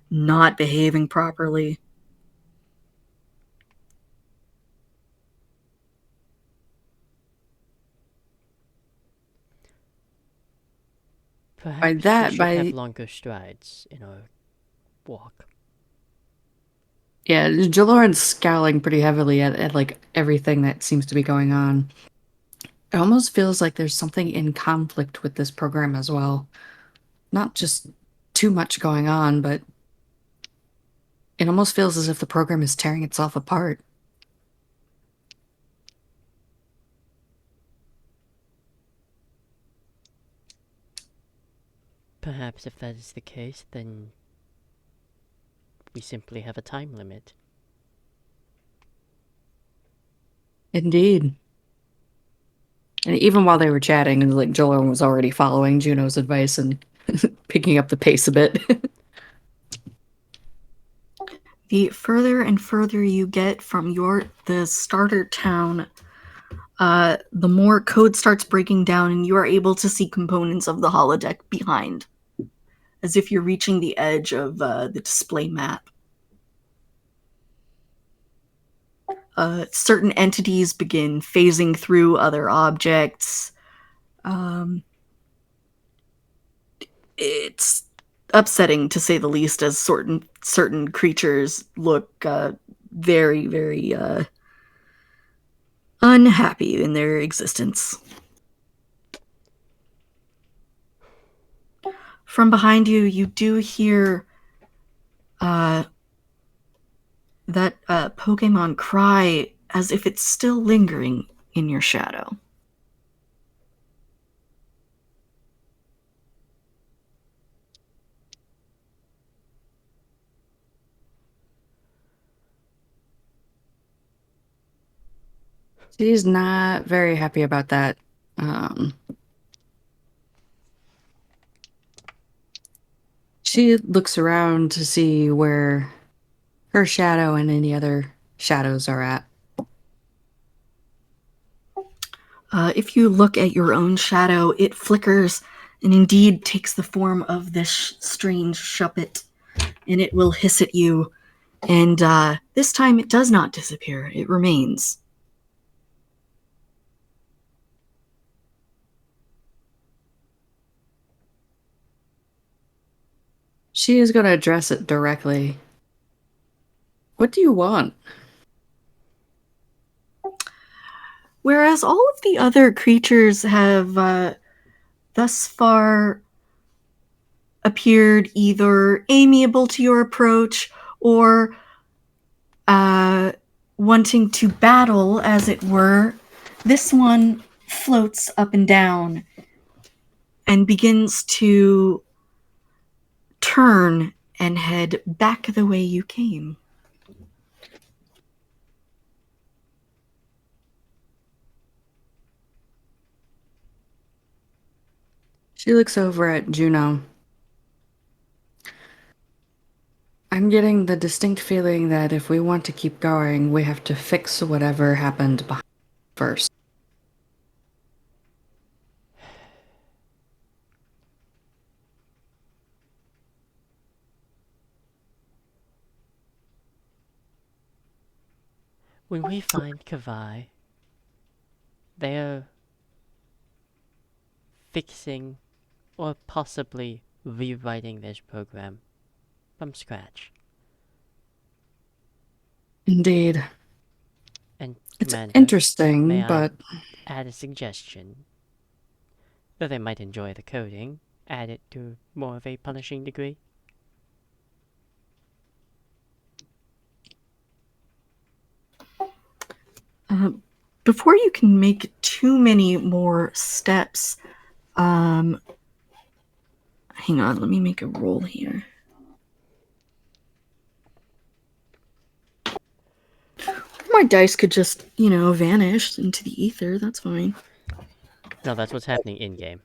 not behaving properly. Perhaps we should have longer strides in our walk. Yeah, Jaloryn's scowling pretty heavily at like everything that seems to be going on. It almost feels like there's something in conflict with this program as well. Not just too much going on, but it almost feels as if the program is tearing itself apart. Perhaps if that is the case, then we simply have a time limit. Indeed. And even while they were chatting, and like Jaloryn was already following Juno's advice and picking up the pace a bit. The further and further you get from the starter town, the more code starts breaking down, and you are able to see components of the holodeck behind, as if you're reaching the edge of the display map. Certain entities begin phasing through other objects. It's upsetting, to say the least, as certain creatures look very, very unhappy in their existence. From behind you, you do hear that Pokemon cry as if it's still lingering in your shadow. She's not very happy about that. She looks around to see where her shadow and any other shadows are at. If you look at your own shadow, it flickers and indeed takes the form of this strange shuppet, and it will hiss at you. And this time it does not disappear, it remains. She is going to address it directly. What do you want? Whereas all of the other creatures have thus far appeared either amiable to your approach or wanting to battle, as it were, this one floats up and down and begins to turn and head back the way you came. She looks over at Juno. I'm getting the distinct feeling that if we want to keep going, we have to fix whatever happened behind first. When we find Kavai, they're fixing or possibly rewriting this program from scratch. Indeed. And It's Commander, interesting, may but I add a suggestion? Though they might enjoy the coding, add it to more of a punishing degree. Before you can make too many more steps, hang on, let me make a roll here. My dice could just, vanish into the ether. That's fine. No, that's what's happening in-game.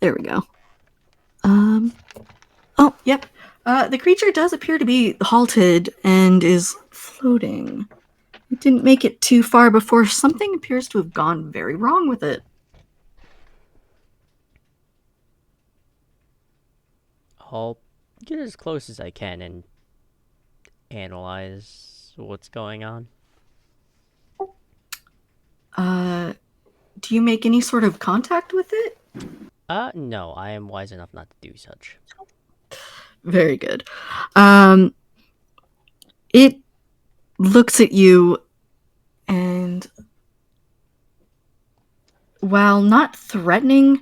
There we go. Oh, yep. The creature does appear to be halted and is floating. It didn't make it too far before something appears to have gone very wrong with it. I'll get as close as I can and analyze what's going on. Do you make any sort of contact with it? No, I am wise enough not to do such. Very good. It looks at you and, while not threatening,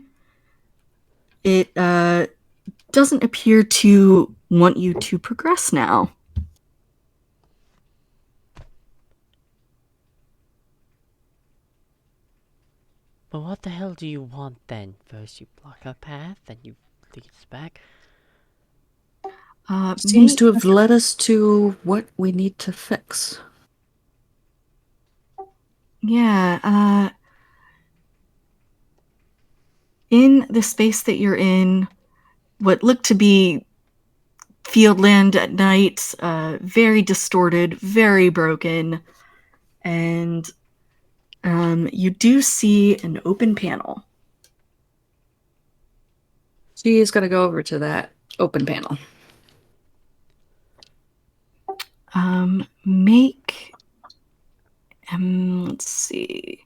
it doesn't appear to want you to progress now. But what the hell do you want then? First you block our path, then you lead us back. seems to have led us to what we need to fix. Yeah, in the space that you're in, what looked to be Fieldland at night, very distorted, very broken, and you do see an open panel. She is going to go over to that open panel. Let's see.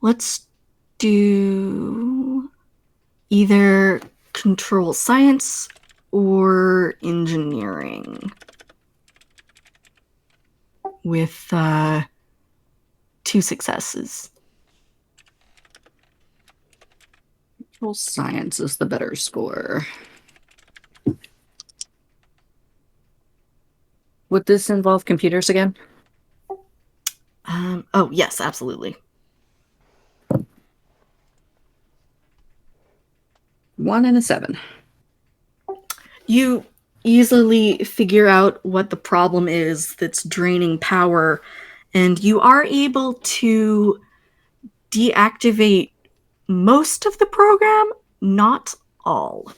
Let's do either control science or engineering with 2 successes. Control science is the better score. Would this involve computers again? Oh, yes, absolutely. 1 and a 7. You easily figure out what the problem is that's draining power, and you are able to deactivate most of the program, not all.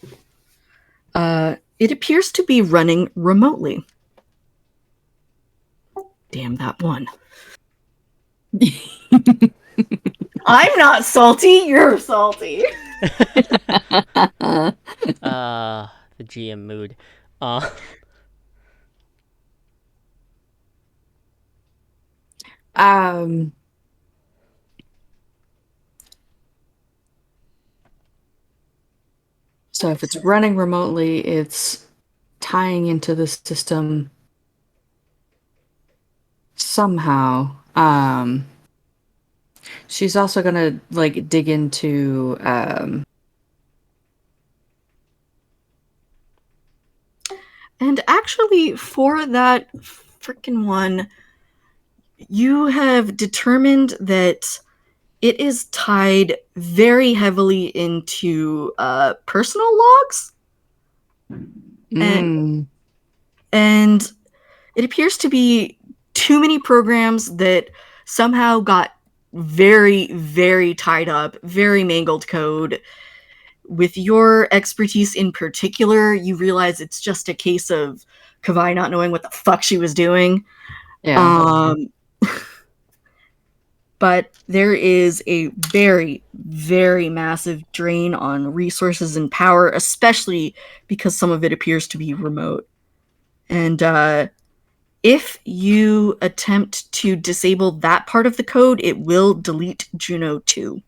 It appears to be running remotely. Damn that one. I'm not salty, you're salty. The GM mood. Um, so if it's running remotely, it's tying into the system somehow. She's also gonna like dig into And actually, for that freaking one, you have determined that it is tied very heavily into personal logs, and it appears to be too many programs that somehow got very, very tied up, very mangled code. With your expertise in particular, you realize it's just a case of Kavai not knowing what the fuck she was doing. yeah. But there is a very, very massive drain on resources and power, especially because some of it appears to be remote. And if you attempt to disable that part of the code, it will delete Juno 2.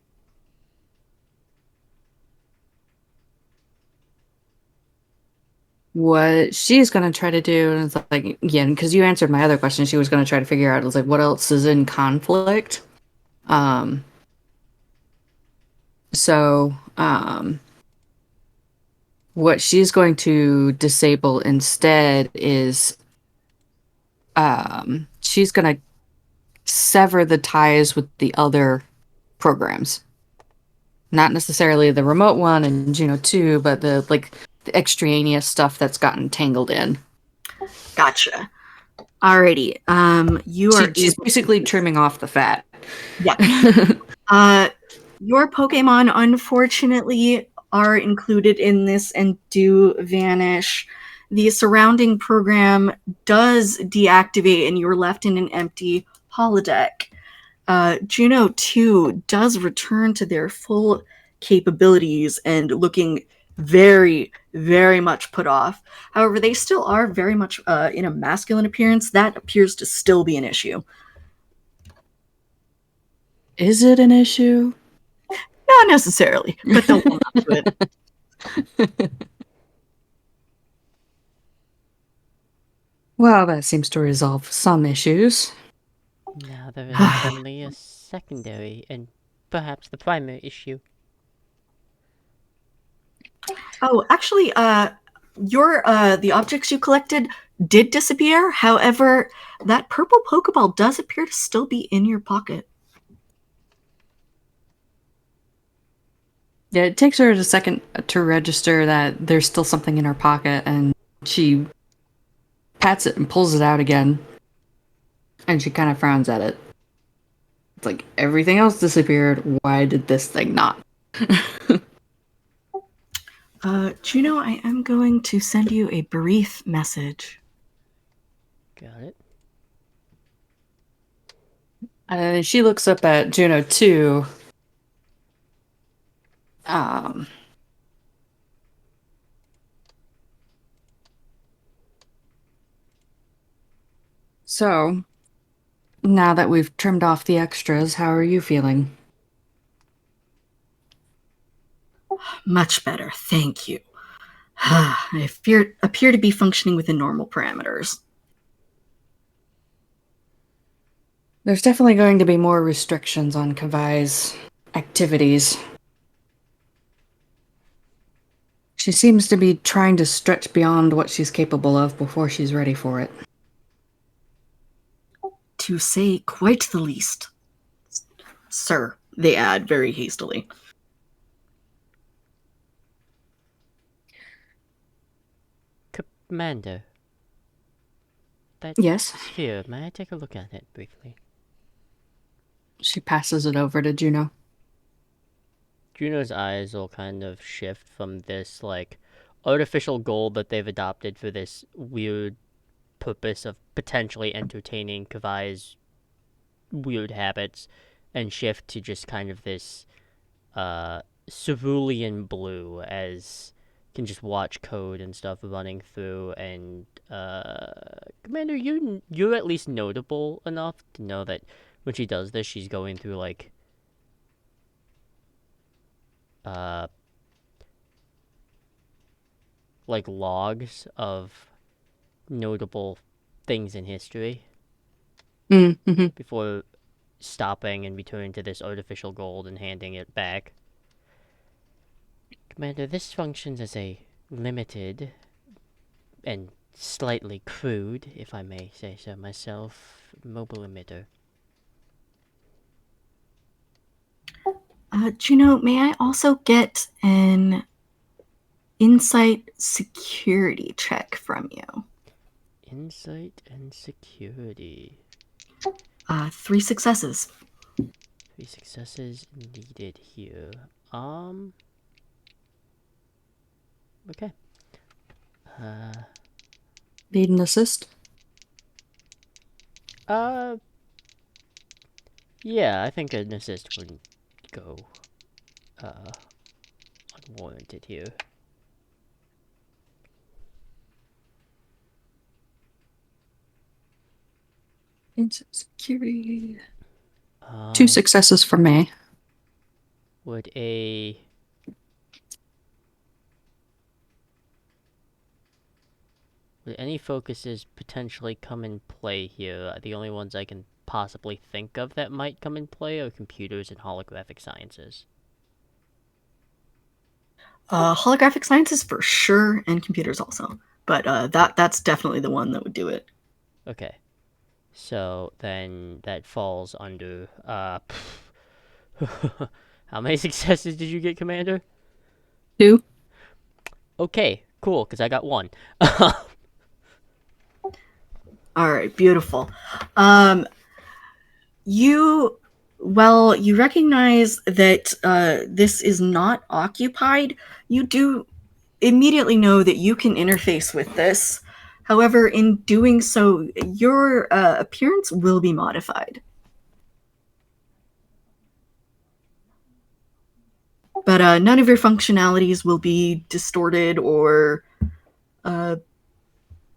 What she's going to try to do is like, again, because you answered my other question, she was going to try to figure out, was like, what else is in conflict? So, what she's going to disable instead is, she's going to sever the ties with the other programs. Not necessarily the remote one and Juno 2, but the extraneous stuff that's gotten tangled in. Gotcha. Alrighty. She's basically trimming off the fat. Yeah. Your Pokemon, unfortunately, are included in this and do vanish. The surrounding program does deactivate, and you're left in an empty holodeck. Juno 2 does return to their full capabilities and looking very, very much put off. However, they still are very much in a masculine appearance. That appears to still be an issue. Is it an issue? Not necessarily, but they'll come up to it. Well, that seems to resolve some issues. Now there is only a secondary and perhaps the primary issue. Oh, actually, the objects you collected did disappear. However, that purple Pokeball does appear to still be in your pocket. Yeah, it takes her a second to register that there's still something in her pocket, and she pats it and pulls it out again. And she kind of frowns at it. It's like, everything else disappeared. Why did this thing not? Juno, I am going to send you a brief message. Got it. She looks up at Juno 2. So, now that we've trimmed off the extras, how are you feeling? Much better, thank you. I appear to be functioning within normal parameters. There's definitely going to be more restrictions on Kavai's activities. She seems to be trying to stretch beyond what she's capable of before she's ready for it. To say quite the least. Sir, they add very hastily. Commander. That Yes? sphere, may I take a look at it briefly? She passes it over to Juno. Juno's eyes will kind of shift from this, like, artificial goal that they've adopted for this weird purpose of potentially entertaining Kavai's weird habits, and shift to just kind of this cerulean blue, as can just watch code and stuff running through. And Commander, you're at least notable enough to know that when she does this, she's going through like logs of notable things in history Mm-hmm. before stopping and returning to this artificial gold and handing it back. Commander, this functions as a limited and slightly crude, if I may say so myself, mobile emitter. Juno, may I also get an insight security check from you? Insight and security. 3 successes. 3 successes needed here. Okay. Need an assist? Yeah, I think an assist wouldn't go, unwarranted here. Security. 2 successes for me. Would any focuses potentially come in play here? The only ones I can possibly think of that might come in play are computers and holographic sciences. Holographic sciences for sure, and computers also. But that's definitely the one that would do it. Okay. So then that falls under how many successes did you get, Commander? 2. Okay, cool, because I got 1. All right, beautiful. You recognize that this is not occupied. You do immediately know that you can interface with this. However, in doing so, your appearance will be modified. But none of your functionalities will be distorted or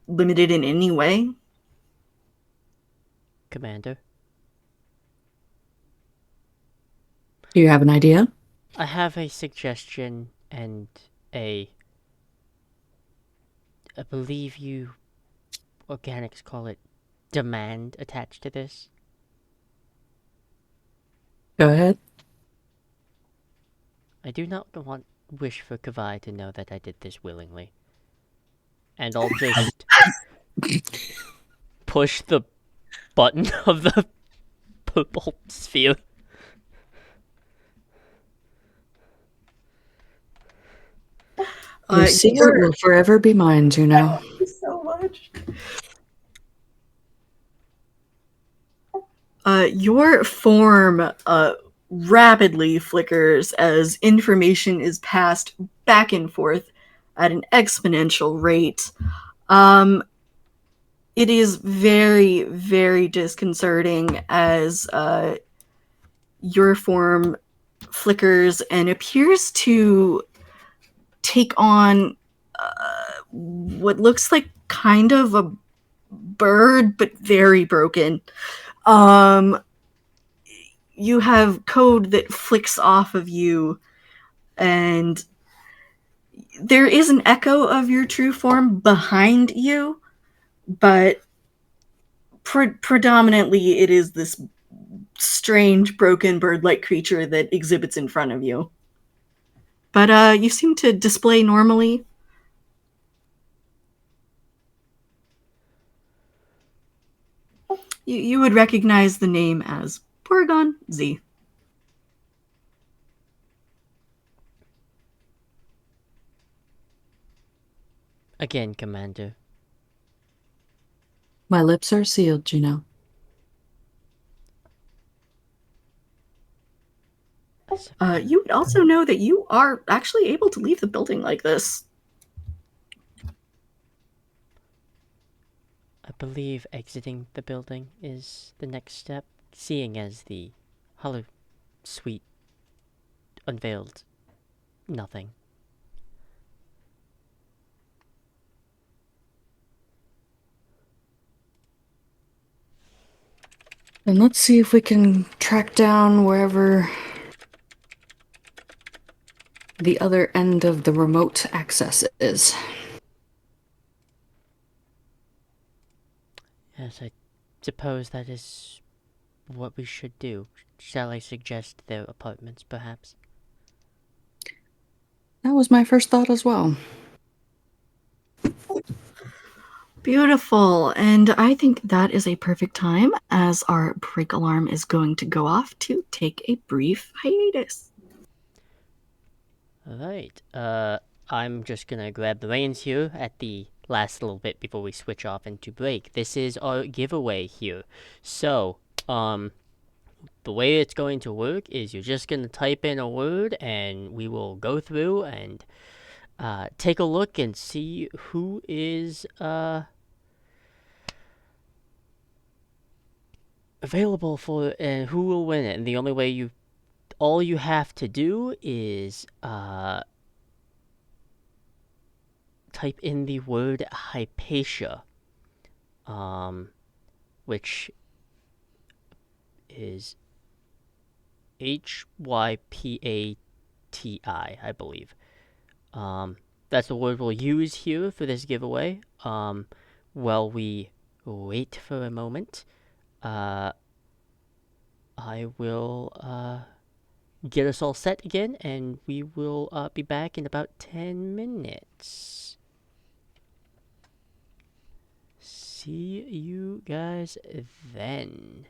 limited in any way. Commander, Do you have an idea? I have a suggestion and I believe you organics call it demand attached to this. Go ahead. I do not wish for Kavai to know that I did this willingly. And I'll just push the button of the purple sphere. Your secret will forever be mine, Juno. Thank you so much. Your form rapidly flickers as information is passed back and forth at an exponential rate. It is very, very disconcerting as your form flickers and appears to take on what looks like kind of a bird, but very broken. You have code that flicks off of you, and there is an echo of your true form behind you, but predominantly it is this strange, broken bird-like creature that exhibits in front of you. But you seem to display normally. You would recognize the name as Porygon Z. Again, Commander. My lips are sealed, Juno. You would also know that you are actually able to leave the building like this. I believe exiting the building is the next step, seeing as the Hollow Suite unveiled nothing. And let's see if we can track down wherever the other end of the remote access is. Yes, I suppose that is what we should do. Shall I suggest their apartments, perhaps? That was my first thought as well. Beautiful. And I think that is a perfect time as our break alarm is going to go off to take a brief hiatus. Alright, I'm just gonna grab the reins here at the last little bit before we switch off into break. This is our giveaway here. So, the way it's going to work is you're just gonna type in a word and we will go through and take a look and see who is available for and who will win it. And the only way all you have to do is type in the word Hypatia, which is Hypati, I believe. That's the word we'll use here for this giveaway. While we wait for a moment, I will get us all set again, and we will be back in about 10 minutes. See you guys then.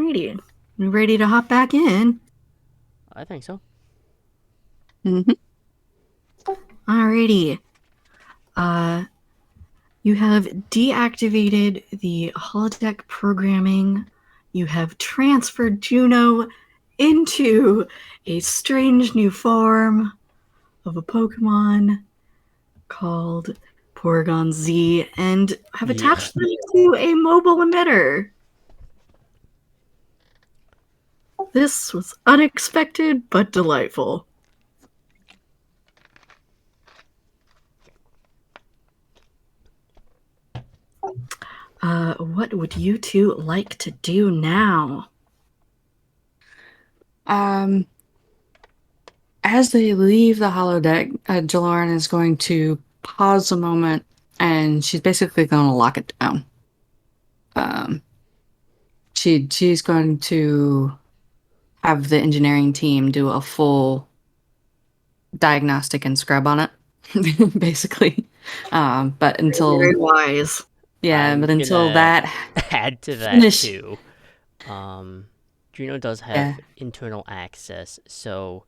Alrighty. You ready to hop back in? I think so. Mm-hmm. Alrighty. You have deactivated the holodeck programming. You have transferred Juno into a strange new form of a Pokemon called Porygon Z and have Yeah. attached them to a mobile emitter. This was unexpected but delightful. What would you two like to do now? As they leave the holodeck, Jaloryn is going to pause a moment, and she's basically going to lock it down. She's going to have the engineering team do a full diagnostic and scrub on it, basically. But Very until wise. I'm until gonna that add to that finish, too. Juno does yeah. have internal access, so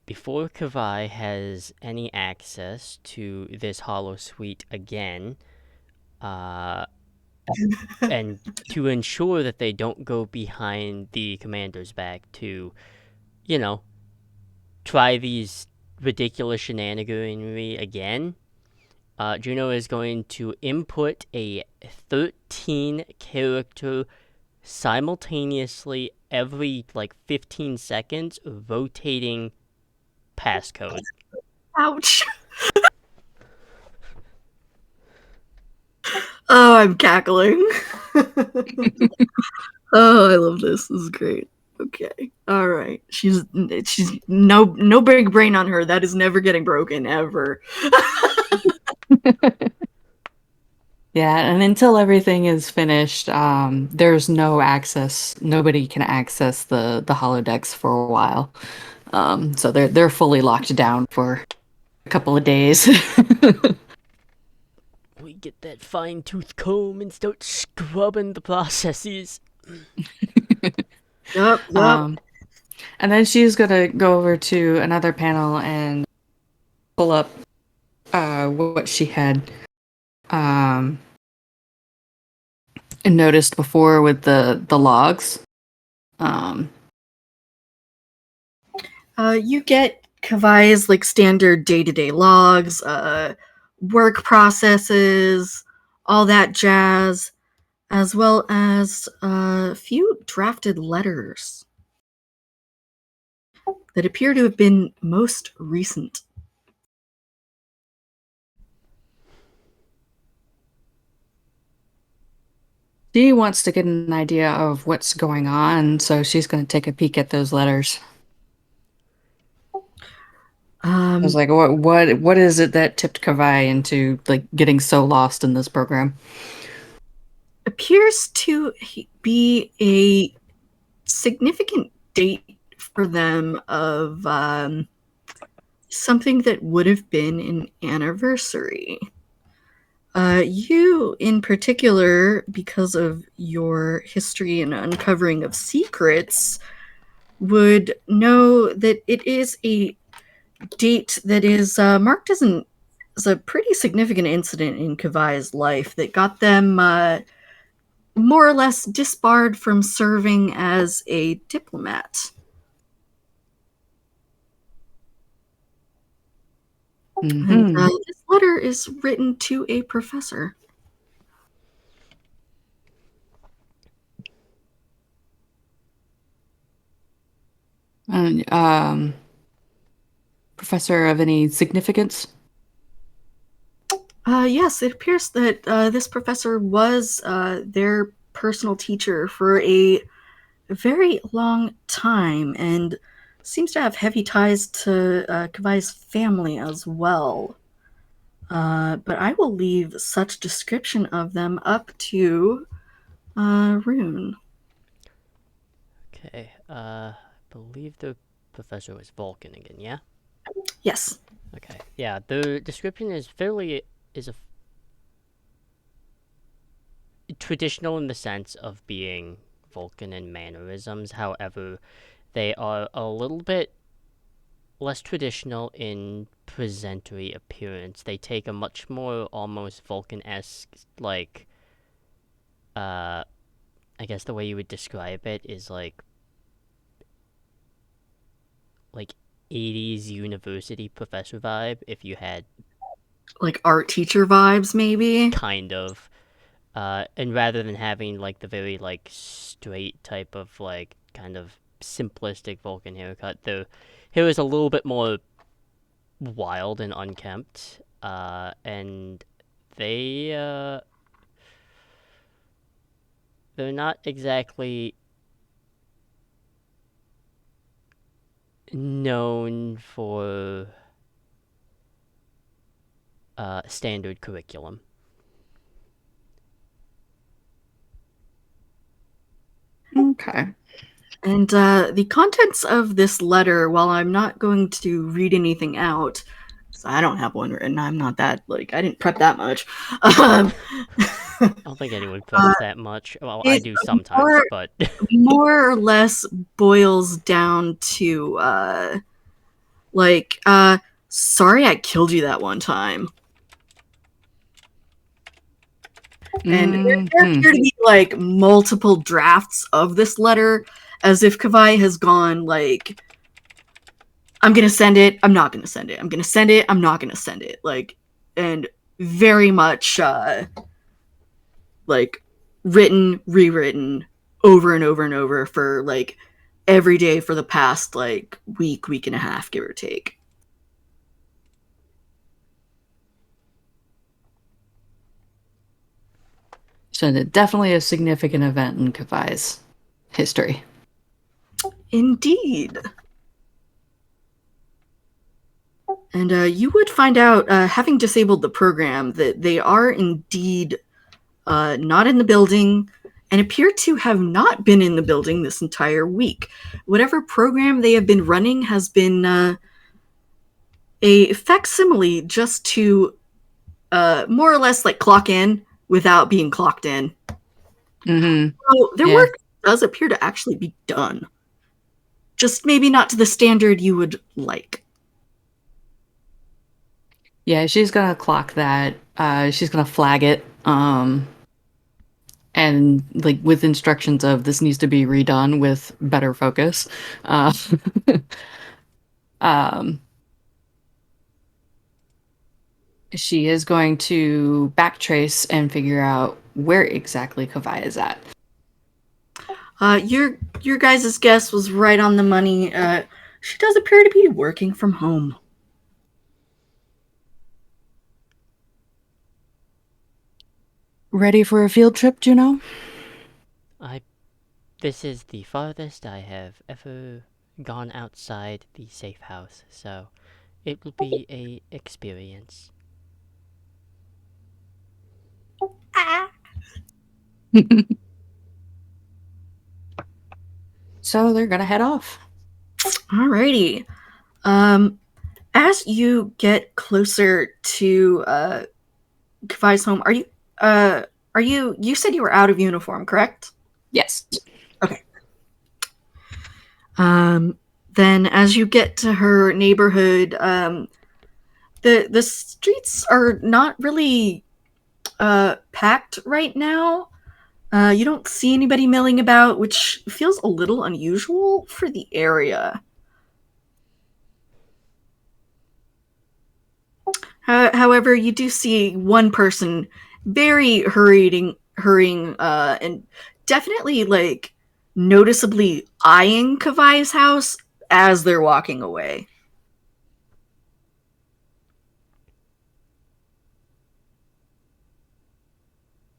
before Kavai has any access to this Hollow Suite again, and to ensure that they don't go behind the commander's back to, you know, try these ridiculous shenaniganery again, Juno is going to input a 13 character simultaneously every like 15 seconds rotating passcode. Ouch. Oh, I'm cackling. Oh, I love this. This is great. Okay. All right. She's no big brain on her. That is never getting broken ever. Yeah, and until everything is finished, there's no access. Nobody can access the holodecks for a while. So they're fully locked down for a couple of days. We get that fine tooth comb and start scrubbing the processes. Yup. And then she's gonna go over to another panel and pull up what she had um, noticed before with the logs. You get Kavai's like standard day-to-day logs, work processes, all that jazz, as well as a few drafted letters that appear to have been most recent. She wants to get an idea of what's going on, so she's going to take a peek at those letters. I was like, what is it that tipped Kavai into like getting so lost in this program? Appears to be a significant date for them of something that would have been an anniversary. You, in particular, because of your history and uncovering of secrets, would know that it is a date that is marked as a pretty significant incident in Kavai's life that got them more or less disbarred from serving as a diplomat. Mm-hmm. And this letter is written to a professor. And professor of any significance? Yes, it appears that this professor was their personal teacher for a very long time and seems to have heavy ties to Kavai's family as well. But I will leave such description of them up to Rune. Okay, I believe the professor was Vulcan again, yeah? Yes. Okay, yeah, the description is fairly, is a traditional in the sense of being Vulcan in mannerisms. However, they are a little bit less traditional in presentory appearance. They take a much more almost Vulcan-esque, like, I guess the way you would describe it is like 80s university professor vibe if you had Like art teacher vibes, maybe? kind of and rather than having like the very like straight type of like kind of simplistic Vulcan haircut, the hair is a little bit more wild and unkempt, and they they're not exactly known for standard curriculum. Okay. And the contents of this letter, while I'm not going to read anything out, because I don't have one written, I'm not that, like, I didn't prep that much. I don't think anyone preps that much. Well, I it do sometimes, more, but more or less boils down to, sorry I killed you that one time. And there appear to be like multiple drafts of this letter, as if Kavai has gone like, I'm gonna send it, I'm not gonna send it, I'm gonna send it, I'm not gonna send it. Like, and very much like written, rewritten over and over and over for like every day for the past like week and a half, give or take. So definitely a significant event in Kavai's history. Indeed. And you would find out, having disabled the program, that they are indeed not in the building and appear to have not been in the building this entire week. Whatever program they have been running has been a facsimile just to more or less like clock in without being clocked in. Mm-hmm. So their work does appear to actually be done. Just maybe not to the standard you would like. Yeah, she's gonna clock that. She's gonna flag it. And like with instructions of this needs to be redone with better focus. She is going to backtrace and figure out where exactly Kavai is at. Your guys' guess was right on the money. She does appear to be working from home. Ready for a field trip, Juno? This is the farthest I have ever gone outside the safe house, so it will be a experience. So they're gonna head off. Alrighty. As you get closer to Kavai's home, you said you were out of uniform, correct? Yes. Okay. Then as you get to her neighborhood, the streets are not really packed right now. You don't see anybody milling about, which feels a little unusual for the area. However, you do see one person very hurrying, and definitely like noticeably eyeing Kavai's house as they're walking away.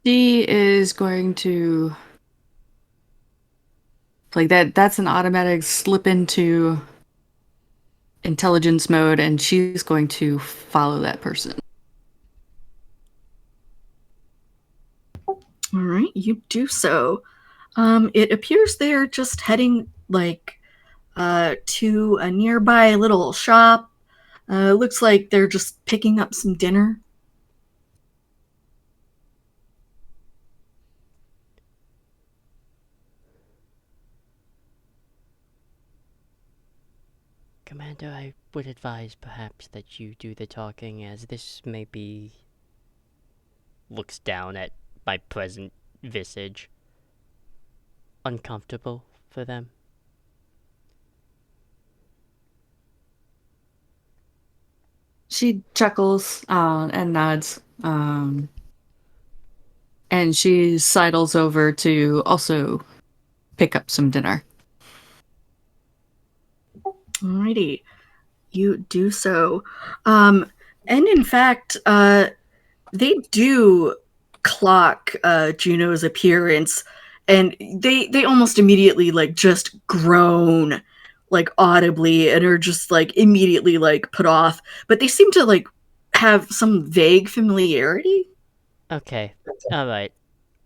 She is going to like that's an automatic slip into intelligence mode, and she's going to follow that person. All right, you do so. It appears they're just heading like to a nearby little shop. Looks like they're just picking up some dinner. Commander, I would advise perhaps that you do the talking, as this maybe looks down at my present visage. Uncomfortable for them. She chuckles and nods. And she sidles over to also pick up some dinner. Alrighty. You do so. And in fact, they do clock Juno's appearance, and they almost immediately like just groan like audibly and are just like immediately like put off, but they seem to like have some vague familiarity. Okay, alright.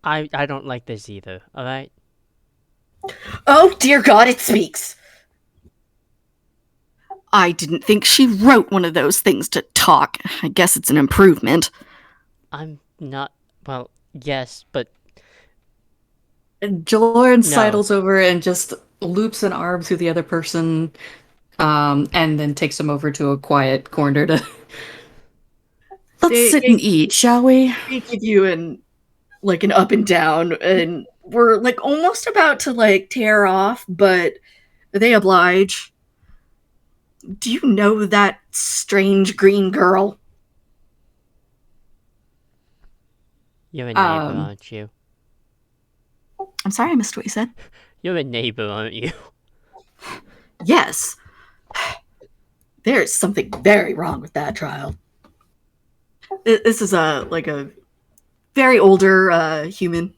I don't like this either, alright? Oh dear God, it speaks. I didn't think she wrote one of those things to talk. I guess it's an improvement. I'm not. Well, yes, but Jaloryn no. sidles over and just loops an arm through the other person, and then takes him over to a quiet corner to. Let's sit and eat, shall we? They give you an up and down, and we're like almost about to like tear off, but they oblige. Do you know that strange green girl? You're a neighbor, aren't you? I'm sorry, I missed what you said. You're a neighbor, aren't you? Yes. There's something very wrong with that child. This is a very older human.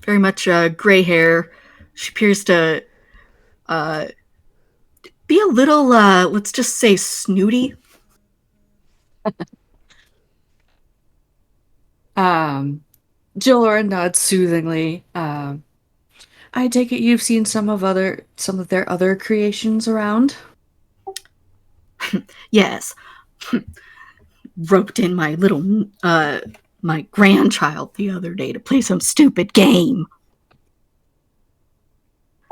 Very much gray hair. She appears to be a little, let's just say, snooty. Jaloryn nods soothingly. I take it you've seen some of their other creations around? Yes. Roped in my little my grandchild the other day to play some stupid game.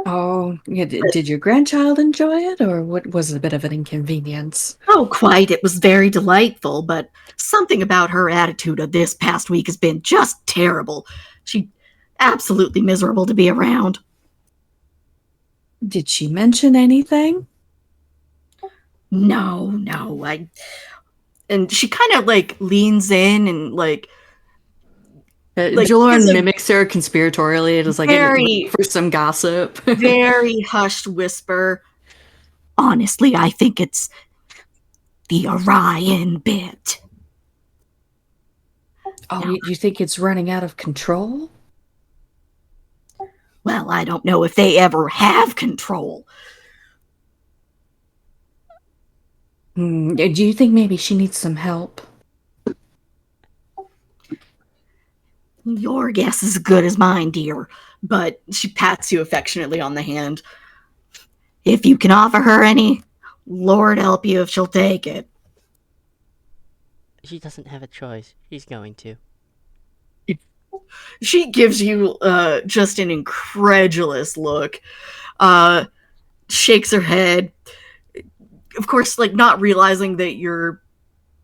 Oh, yeah, did your grandchild enjoy it, or what was it, a bit of an inconvenience? Oh, quite. It was very delightful, but something about her attitude of this past week has been just terrible. She absolutely miserable to be around. Did she mention anything? No. And she kind of like leans in and like Jaloryn mimics her conspiratorially. It is like for some gossip. Very hushed whisper. Honestly, I think it's the Orion bit. Oh, no. You think it's running out of control? Well, I don't know if they ever have control. Do you think maybe she needs some help? Your guess is as good as mine, dear. But she pats you affectionately on the hand. If you can offer her any, Lord help you if she'll take it. She doesn't have a choice. She's going to. She gives you just an incredulous look. Shakes her head. Of course, like not realizing that you're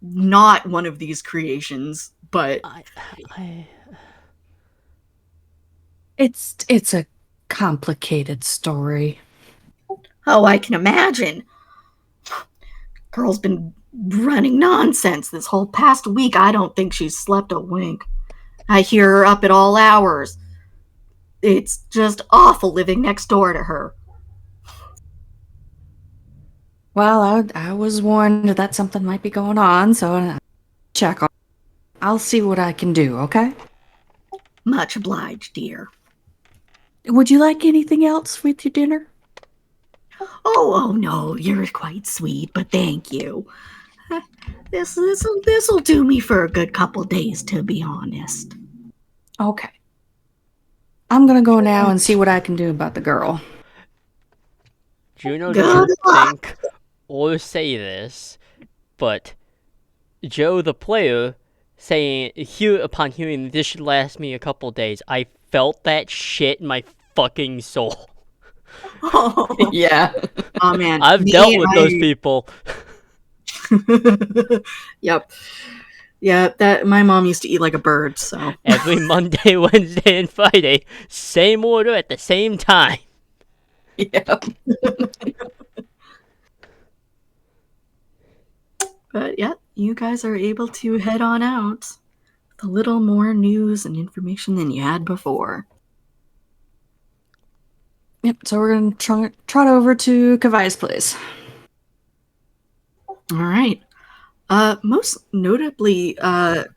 not one of these creations, but It's a complicated story. Oh, I can imagine. Girl's been running nonsense this whole past week. I don't think she's slept a wink. I hear her up at all hours. It's just awful living next door to her. Well, I was warned that something might be going on, so check on. I'll see what I can do, okay? Much obliged, dear. Would you like anything else with your dinner? Oh no, you're quite sweet, but thank you. This'll do me for a good couple days, to be honest. Okay. I'm gonna go now and see what I can do about the girl. Juno doesn't think or say this, but Joe the player saying upon hearing this should last me a couple days, I felt that shit in my fucking soul. Oh, Yeah. man. I've dealt with those people. Yep. Yeah, that my mom used to eat like a bird, so. Every Monday, Wednesday, and Friday, same order at the same time. Yeah. But yeah, you guys are able to head on out with a little more news and information than you had before. Yep. So we're gonna trot over to Kavai's place. All right. Most notably,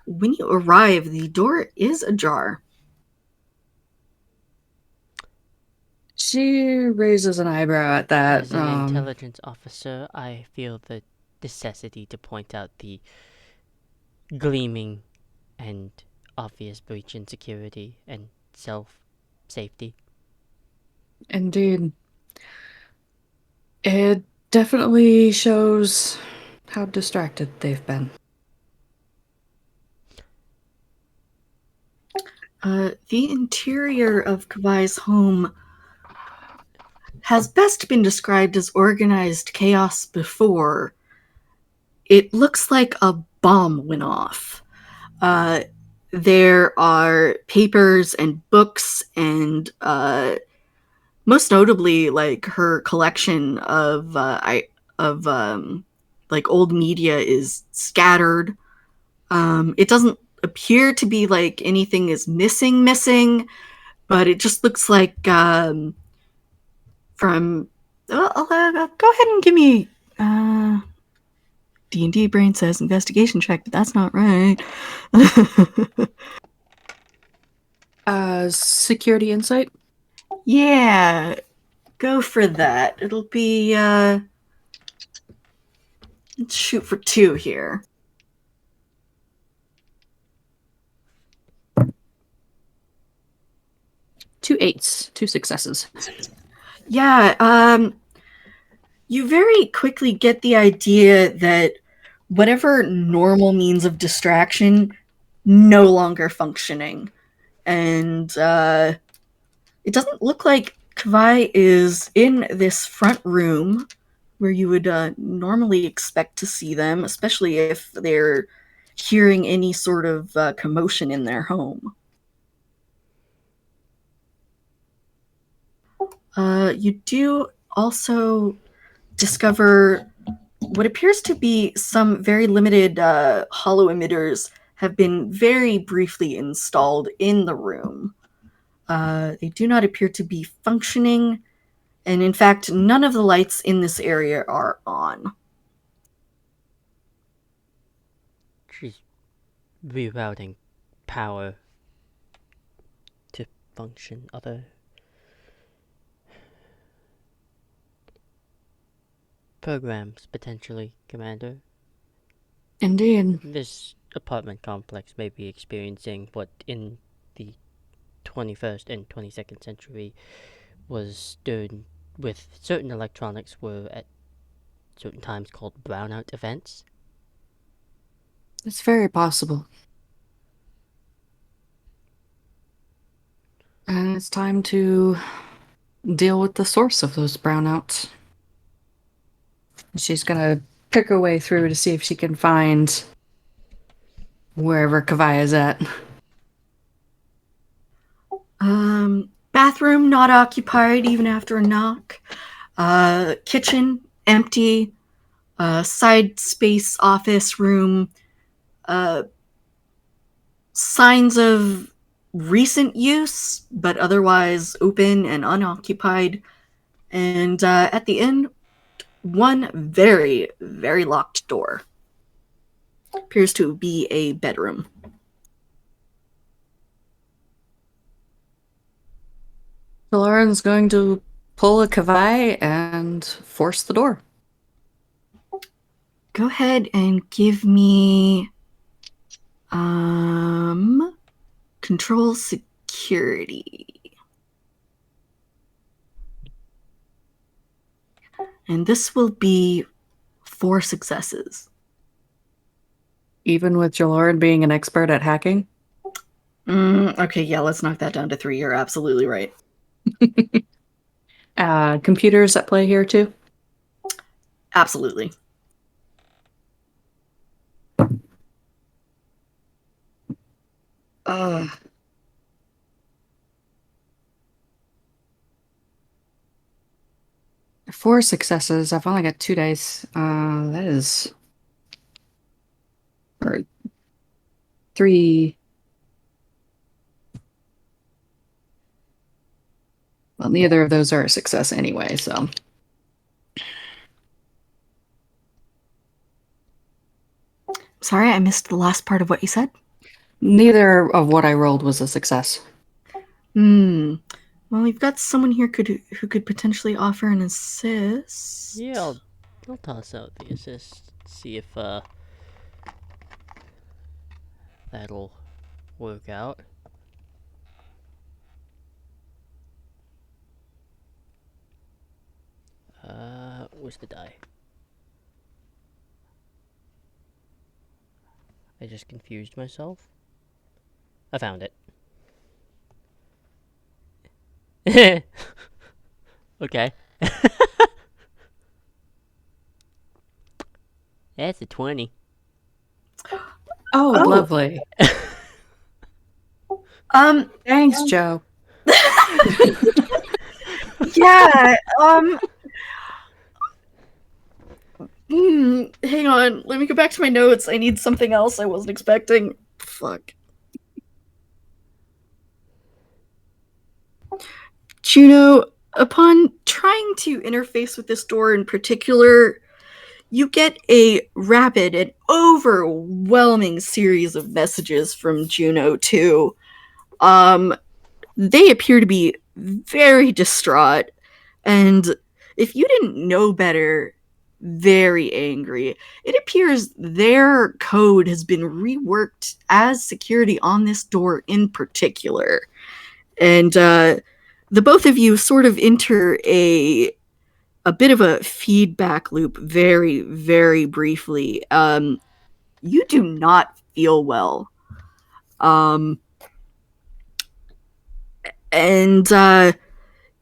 when you arrive, the door is ajar. She raises an eyebrow at that. As an intelligence officer, I feel the necessity to point out the gleaming and obvious breach in security and self-safety. Indeed. It definitely shows how distracted they've been. The interior of Kavai's home has best been described as organized chaos before. It looks like a bomb went off. There are papers and books and most notably like her collection of like old media is scattered. It doesn't appear to be like anything is missing, but it just looks like from go ahead and give me D&D brain says investigation check, but that's not right. Security insight? Yeah, go for that. It'll be let's shoot for 2 here. 2 8s, 2 successes. Yeah, you very quickly get the idea that whatever normal means of distraction no longer functioning. And it doesn't look like Kavai is in this front room where you would normally expect to see them, especially if they're hearing any sort of commotion in their home. You do also discover what appears to be some very limited hollow emitters have been very briefly installed in the room. They do not appear to be functioning, and in fact, none of the lights in this area are on. She's rerouting power to function other programs, potentially, Commander. Indeed. This apartment complex may be experiencing what in the 21st and 22nd century was done with certain electronics were at certain times called brownout events. It's very possible. And it's time to deal with the source of those brownouts. She's gonna pick her way through to see if she can find wherever Kavai is at. Bathroom not occupied even after a knock. Kitchen empty. Side space office room. Signs of recent use, but otherwise open and unoccupied. And at the end, one very, very locked door. Appears to be a bedroom. Jaloryn's going to pull a Kavai and force the door. Go ahead and give me control security. And this will be 4 successes. Even with Jaloryn being an expert at hacking? Okay, yeah, let's knock that down to 3. You're absolutely right. Computers at play here too? Absolutely. Uh, 4 successes. I've only got 2 dice. That is or 3. Well, neither of those are a success anyway, so. Sorry, I missed the last part of what you said. Neither of what I rolled was a success. Well, we've got someone here who could potentially offer an assist. Yeah, I'll toss out the assist. See if that'll work out. Where's the die? I just confused myself. I found it. Okay. That's a 20. Oh, Oh. lovely. Thanks, Joe. Yeah, hang on. Let me go back to my notes. I need something else I wasn't expecting. Fuck. Juno, upon trying to interface with this door in particular, you get a rapid and overwhelming series of messages from Juno too. They appear to be very distraught, and if you didn't know better, very angry. It appears their code has been reworked as security on this door in particular. And the both of you sort of enter a bit of a feedback loop very, very briefly. You do not feel well. And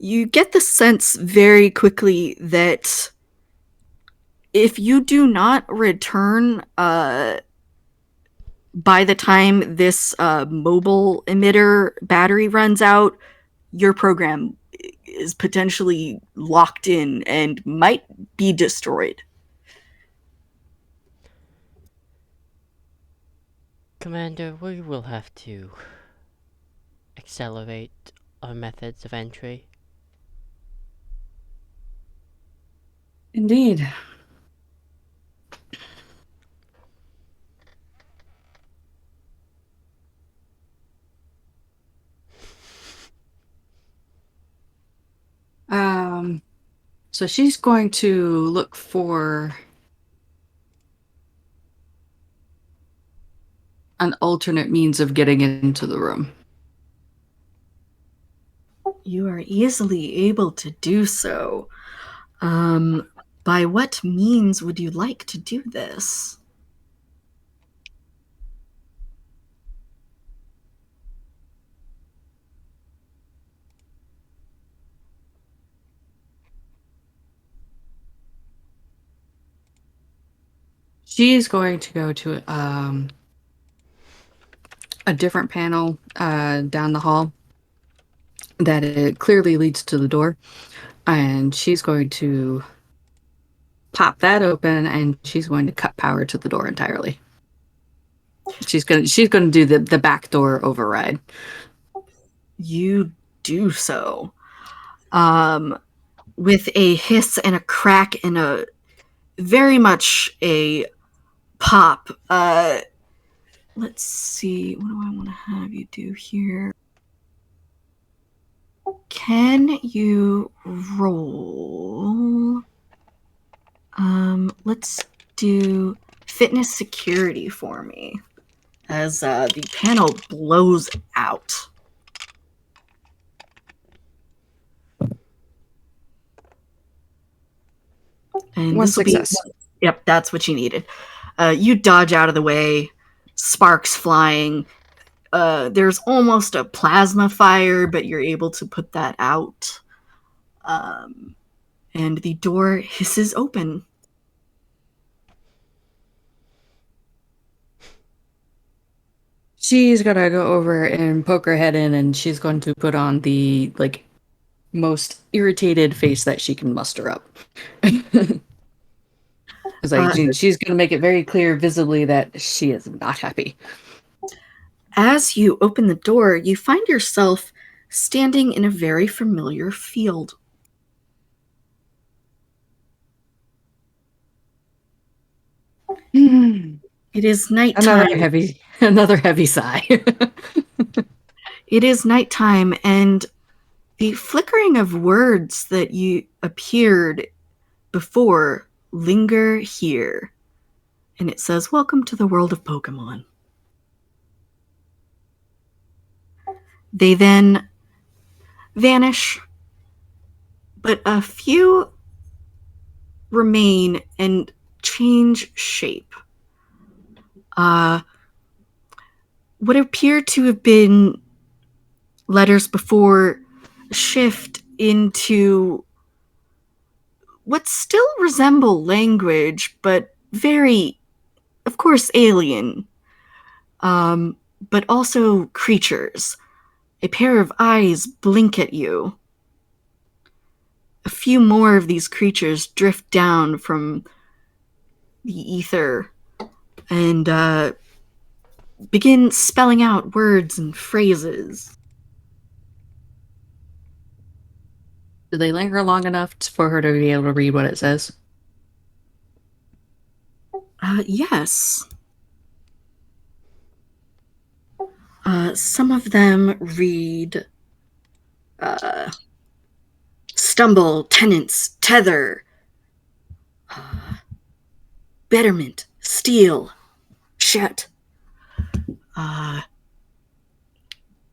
you get the sense very quickly that if you do not return by the time this mobile emitter battery runs out, your program is potentially locked in and might be destroyed. Commander, we will have to accelerate our methods of entry. Indeed. So she's going to look for an alternate means of getting into the room. You are easily able to do so. By what means would you like to do this? She's going to go to a different panel down the hall that it clearly leads to the door, and she's going to pop that open, and she's going to cut power to the door entirely. She's gonna do the back door override. You do so. With a hiss and a crack and a very much a pop. Let's see. What do I want to have you do here? Can you roll? Let's do fitness security for me as the panel blows out. And One this will success. Yep, that's what you needed. You dodge out of the way, sparks flying. there's almost a plasma fire, but you're able to put that out. And the door hisses open. She's gonna go over and poke her head in, and she's going to put on the most irritated face that she can muster up. She's gonna make it very clear visibly that she is not happy. As you open the door, you find yourself standing in a very familiar field. It is nighttime. Another heavy sigh. It is nighttime, and the flickering of words that you appeared before linger here. And it says, "Welcome to the world of Pokemon." They then vanish, but a few remain and change shape. What appear to have been letters before shift into what still resemble language, but very, of course, alien, but also creatures. A pair of eyes blink at you. A few more of these creatures drift down from the ether and begin spelling out words and phrases. Do they linger long enough for her to be able to read what it says? Yes. Some of them read stumble, tenants, tether, betterment, steal, shut.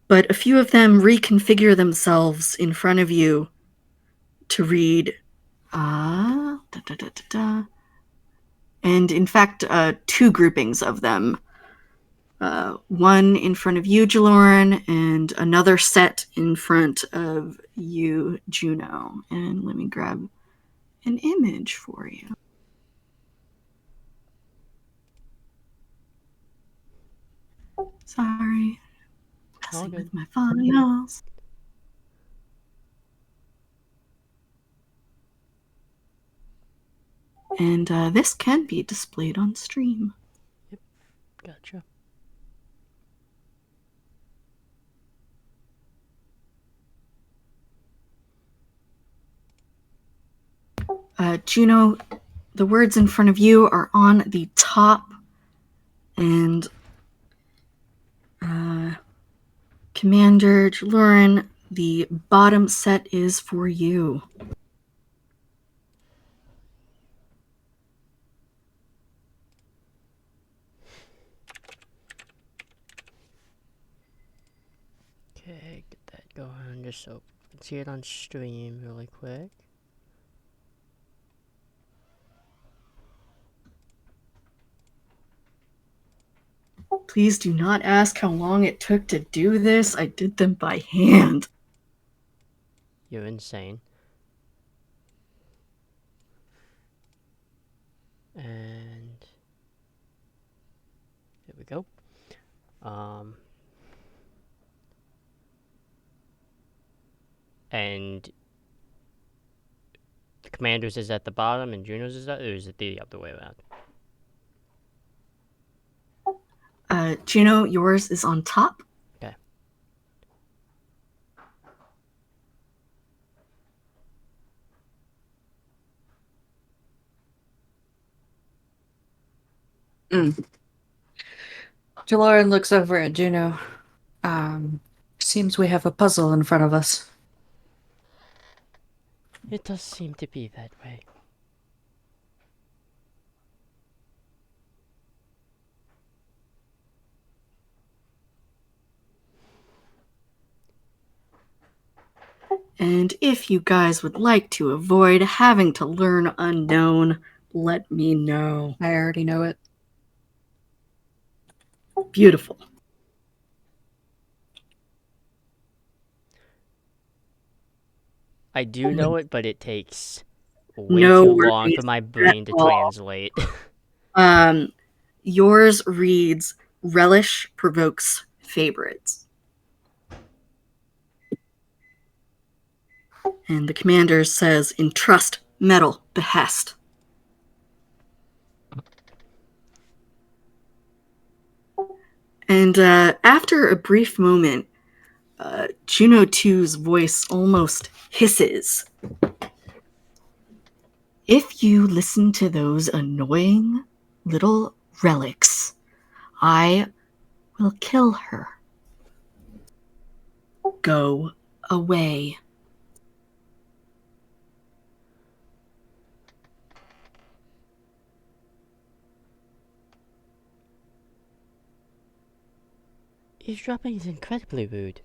But a few of them reconfigure themselves in front of you to read and in fact, two groupings of them. One in front of you, Jaloryn, and another set in front of you, Juno. And let me grab an image for you. Sorry. Messing with my files. And this can be displayed on stream. Yep, gotcha. Juno, the words in front of you are on the top, and Commander Jaloryn, the bottom set is for you. Okay, get that going just so you can see it on stream really quick. Please do not ask how long it took to do this. I did them by hand. You're insane. And here we go. And the Commander's is at the bottom and Juno's is at, or is it the other way around? Juno, yours is on top. Okay. Jaloryn looks over at Juno. Seems we have a puzzle in front of us. It does seem to be that way. And if you guys would like to avoid having to learn Unknown, let me know. I already know it. Beautiful. I do know it, but it takes way No too long for worries my at brain to all. translate. Yours reads, relish provokes favorites. And the commander says, entrust, meddle, behest. And after a brief moment, Juno 2's voice almost hisses. If you listen to those annoying little relics, I will kill her. Go away. Eavesdropping is incredibly rude.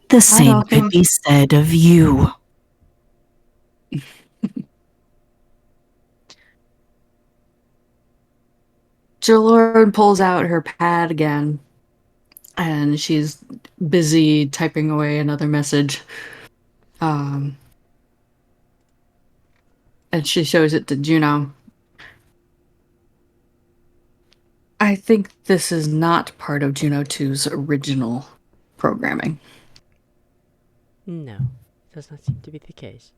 The same could be said of you. Jaloryn pulls out her pad again, and she's busy typing away another message. And she shows it to Juno. I think this is not part of Juno 2's original programming. No, does not seem to be the case.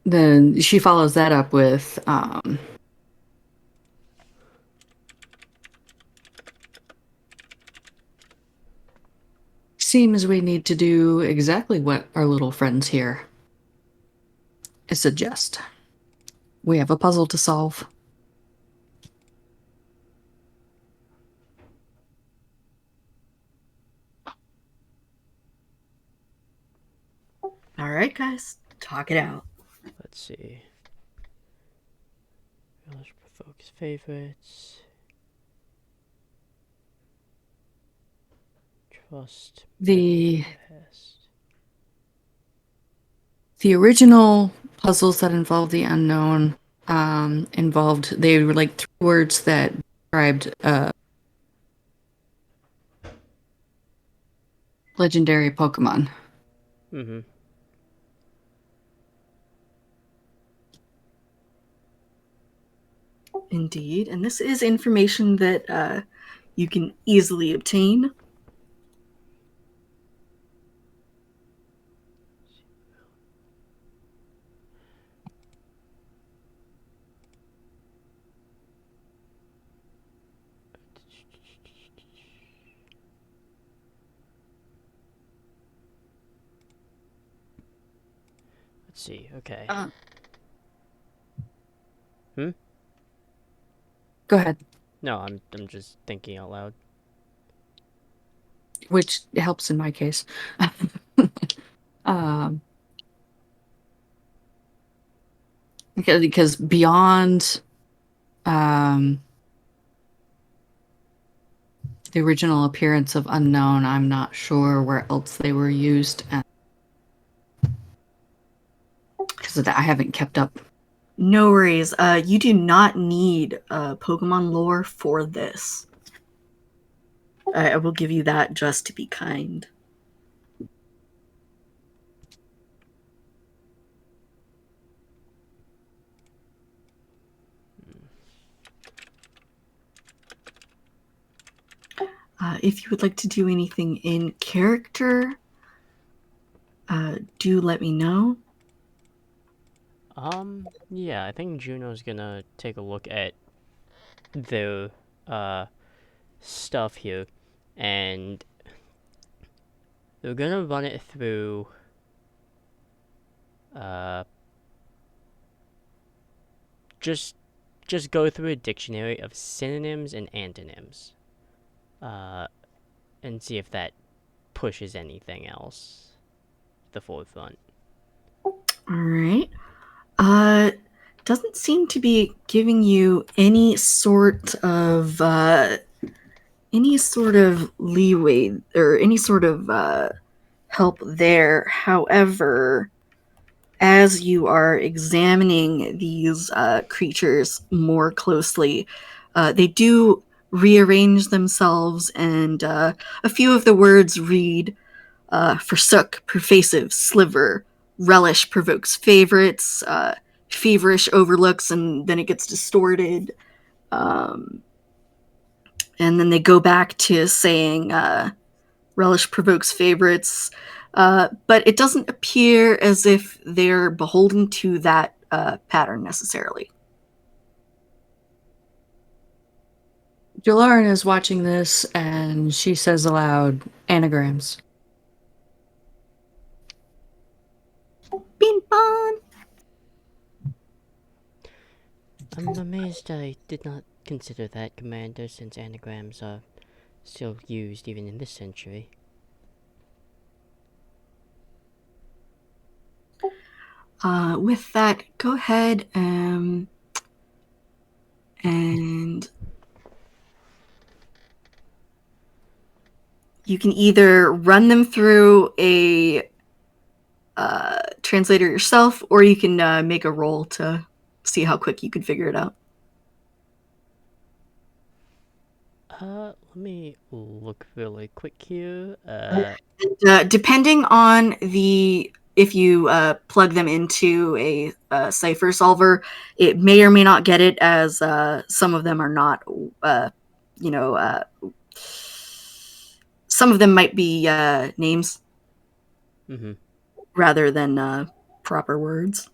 Then she follows that up with seems we need to do exactly what our little friends here suggest. We have a puzzle to solve. All right, guys, talk it out. Let's see. Relish provokes favorites. Trust. The Behest. original puzzles that involved the unknown involved, they were like 3 words that described legendary Pokemon. Mm-hmm. Indeed, and this is information that you can easily obtain. Let's see. Okay. Go ahead. No, I'm just thinking out loud. Which helps in my case. Because beyond the original appearance of Unknown, I'm not sure where else they were used. Because of that, I haven't kept up. No worries. You do not need Pokemon lore for this. I will give you that just to be kind. If you would like to do anything in character, do let me know. Yeah, I think Juno's gonna take a look at the stuff here, and they're gonna run it through just go through a dictionary of synonyms and antonyms, and see if that pushes anything else to the forefront. All right. Doesn't seem to be giving you any sort of leeway or any sort of help there. However, as you are examining these creatures more closely, they do rearrange themselves, and a few of the words read forsook, pervasive, sliver, relish, provokes favorites, feverish, overlooks, and then it gets distorted. Um, and then they go back to saying relish provokes favorites, but it doesn't appear as if they're beholden to that pattern necessarily. Jaloryn is watching this and she says aloud, anagrams. Bing bong! I'm amazed I did not consider that, Commander, since anagrams are still used even in this century. With that, go ahead and you can either run them through a translator yourself, or you can make a roll to see how quick you can figure it out. Let me look really quick here. Depending on if you plug them into a cipher solver, it may or may not get it, as some of them are not, some of them might be names rather than proper words.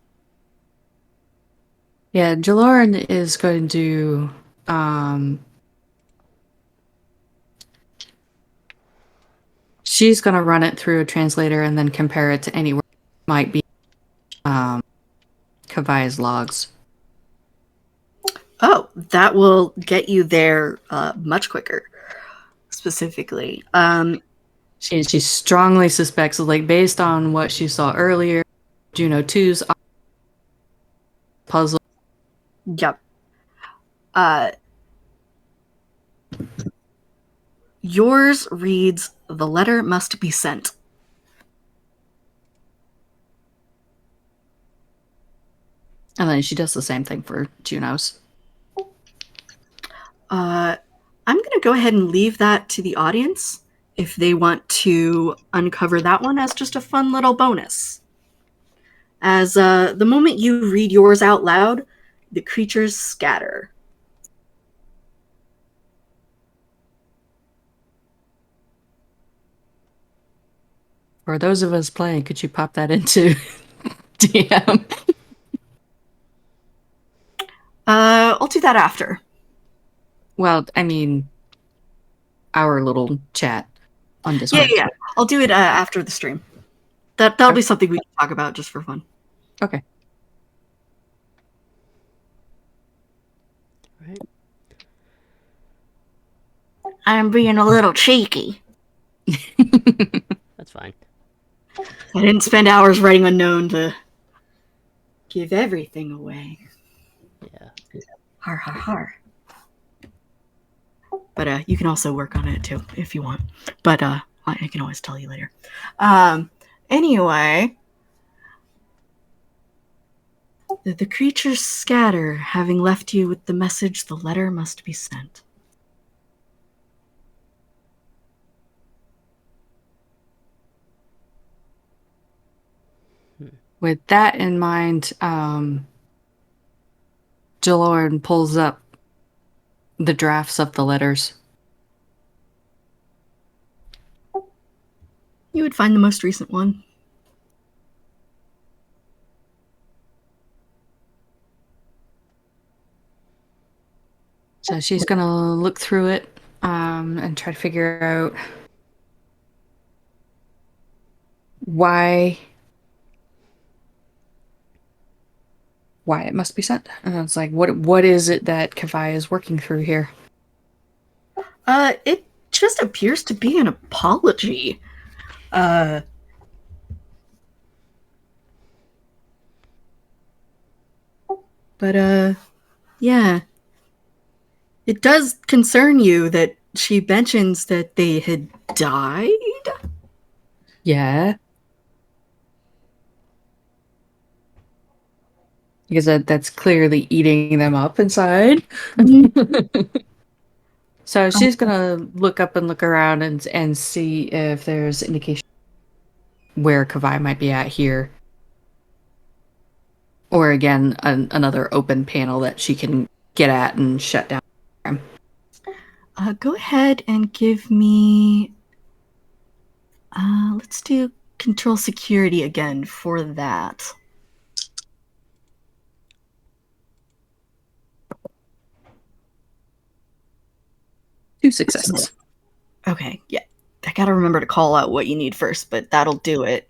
Yeah, Jaloryn is going to she's going to run it through a translator and then compare it to any word might be Kavaya's logs. Oh, that will get you there much quicker. Specifically, she strongly suspects, like based on what she saw earlier, Juno 2's puzzle. Yep. Yours reads, "The letter must be sent." And then she does the same thing for Juno's. I'm going to go ahead and leave that to the audience if they want to uncover that one as just a fun little bonus. As the moment you read yours out loud, the creatures scatter. For those of us playing, could you pop that into DM? I'll do that after. Well, I mean, our little chat on Discord. Yeah. I'll do it after the stream. That'll be something we can talk about just for fun. Okay. Right. I'm being a little cheeky. That's fine. I didn't spend hours writing Unknown to give everything away. Yeah. Har har har. But you can also work on it too if you want. But I can always tell you later. Anyway, the creatures scatter, having left you with the message, "The letter must be sent." With that in mind, Jaloryn pulls up the drafts of the letters. You would find the most recent one. So she's gonna look through it and try to figure out why it must be sent. And it's like, what is it that Kavaya is working through here? It just appears to be an apology. But yeah. It does concern you that she mentions that they had died? Yeah. Because that's clearly eating them up inside. So she's gonna look up and look around and see if there's indication where Kavai might be at here. Or again, another open panel that she can get at and shut down. Go ahead and give me. Let's do control security again for that. Two successes. Okay, yeah. I gotta remember to call out what you need first, but that'll do it.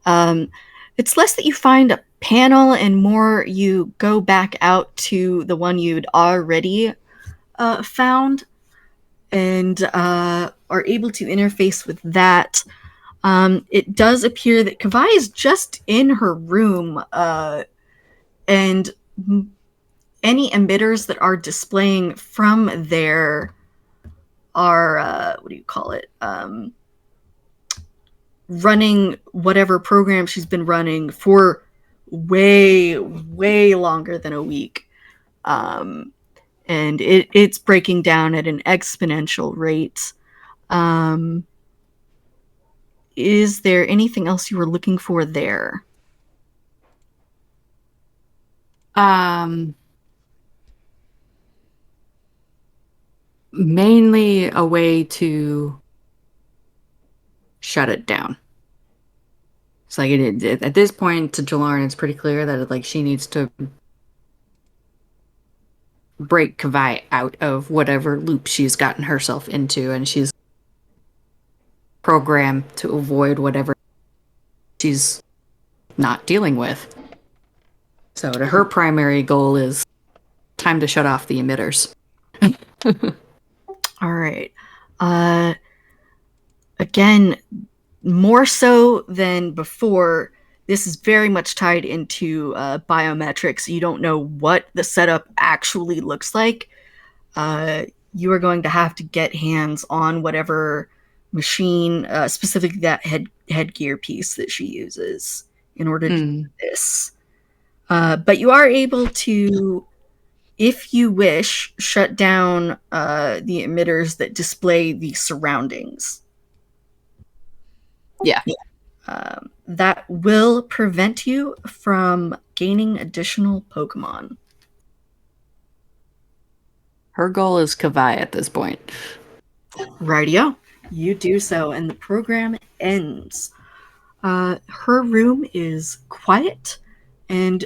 It's less that you find a panel and more you go back out to the one you'd already found and are able to interface with that. It does appear that Kavai is just in her room, and any emitters that are displaying from there are, what do you call it? Running whatever program she's been running for way, way longer than a week. And it's breaking down at an exponential rate. Is there anything else you were looking for there? Mainly a way to shut it down. It's like at this point to Jaloryn, it's pretty clear that like she needs to break Kavai out of whatever loop she's gotten herself into, and she's programmed to avoid whatever she's not dealing with. So her primary goal is time to shut off the emitters. All right. Again, more so than before, this is very much tied into biometrics. You don't know what the setup actually looks like. You are going to have to get hands on whatever machine, specifically that headgear piece that she uses in order to do this. But you are able to, if you wish, shut down the emitters that display the surroundings. Yeah. That will prevent you from gaining additional Pokemon. Her goal is Kavai at this point. Rightio. You do so, and the program ends. Her room is quiet, and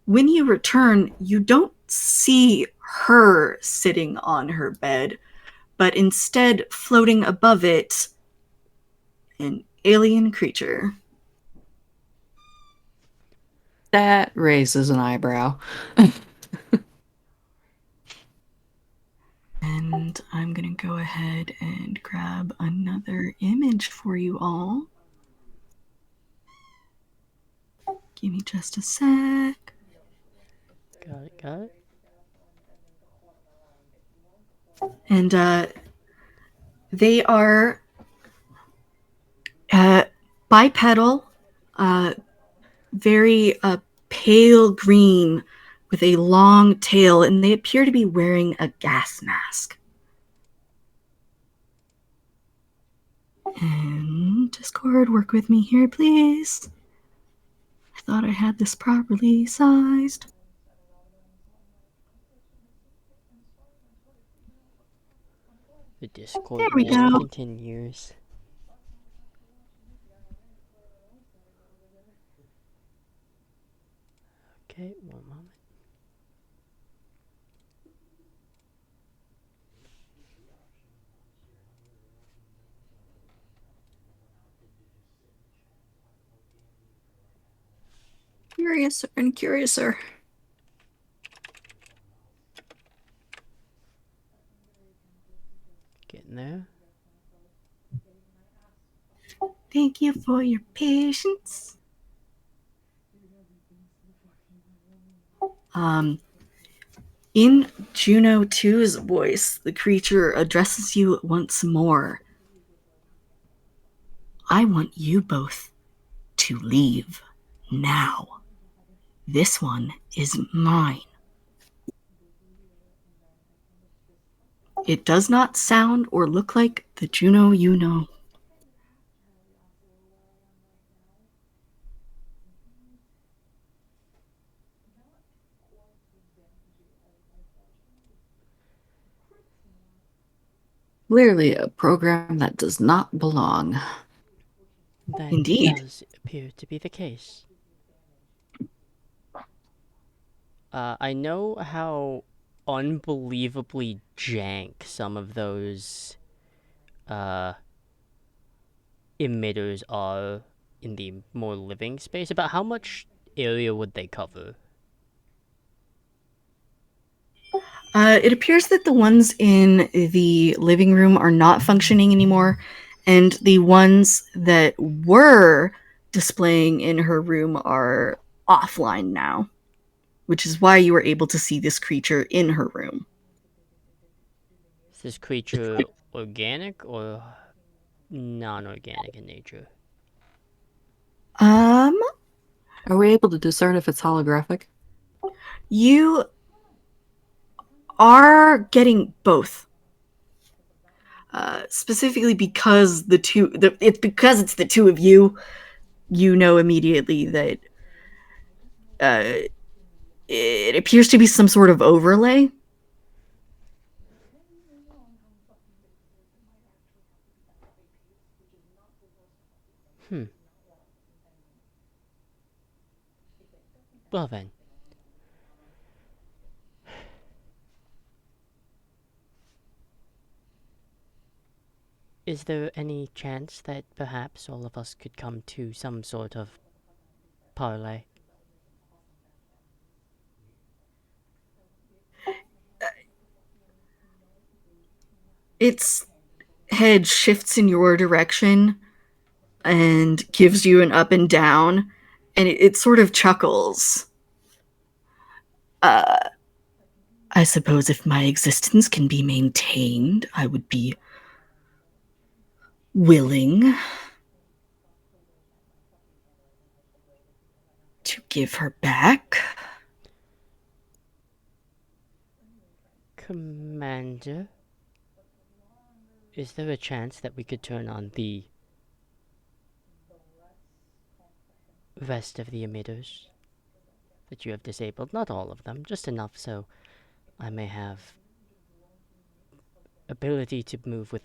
when you return, you don't see her sitting on her bed, but instead floating above it, an alien creature. That raises an eyebrow. And I'm going to go ahead and grab another image for you all. Give me just a sec. Got it. And they are bipedal, very pale green with a long tail, and they appear to be wearing a gas mask. And Discord, work with me here, please. I thought I had this properly sized. The Discord There we war go. continues. Okay, one moment. Curiouser and curiouser. Getting there. Thank you for your patience. In Juno 2's voice, the creature addresses you once more. I want you both to leave now. This one is mine. It does not sound or look like the Juno you know. Clearly a program that does not belong. That Indeed. does appear to be the case. I know how unbelievably jank some of those uh, emitters are in the more living space. About how much area would they cover? It appears that the ones in the living room are not functioning anymore, and the ones that were displaying in her room are offline now, which is why you were able to see this creature in her room. Is this creature organic or non-organic in nature? Um, Are we able to discern if it's holographic? you are getting both. Specifically because it's because it's the two of you. You know immediately that uh, it appears to be some sort of overlay. Hmm. Well then. Is there any chance that perhaps all of us could come to some sort of parlay? Its head shifts in your direction and gives you an up and down, and it sort of chuckles. Uh, I suppose if my existence can be maintained, I would be willing to give her back. Commander, is there a chance that we could turn on the rest of the emitters that you have disabled? Not all of them, just enough so I may have ability to move with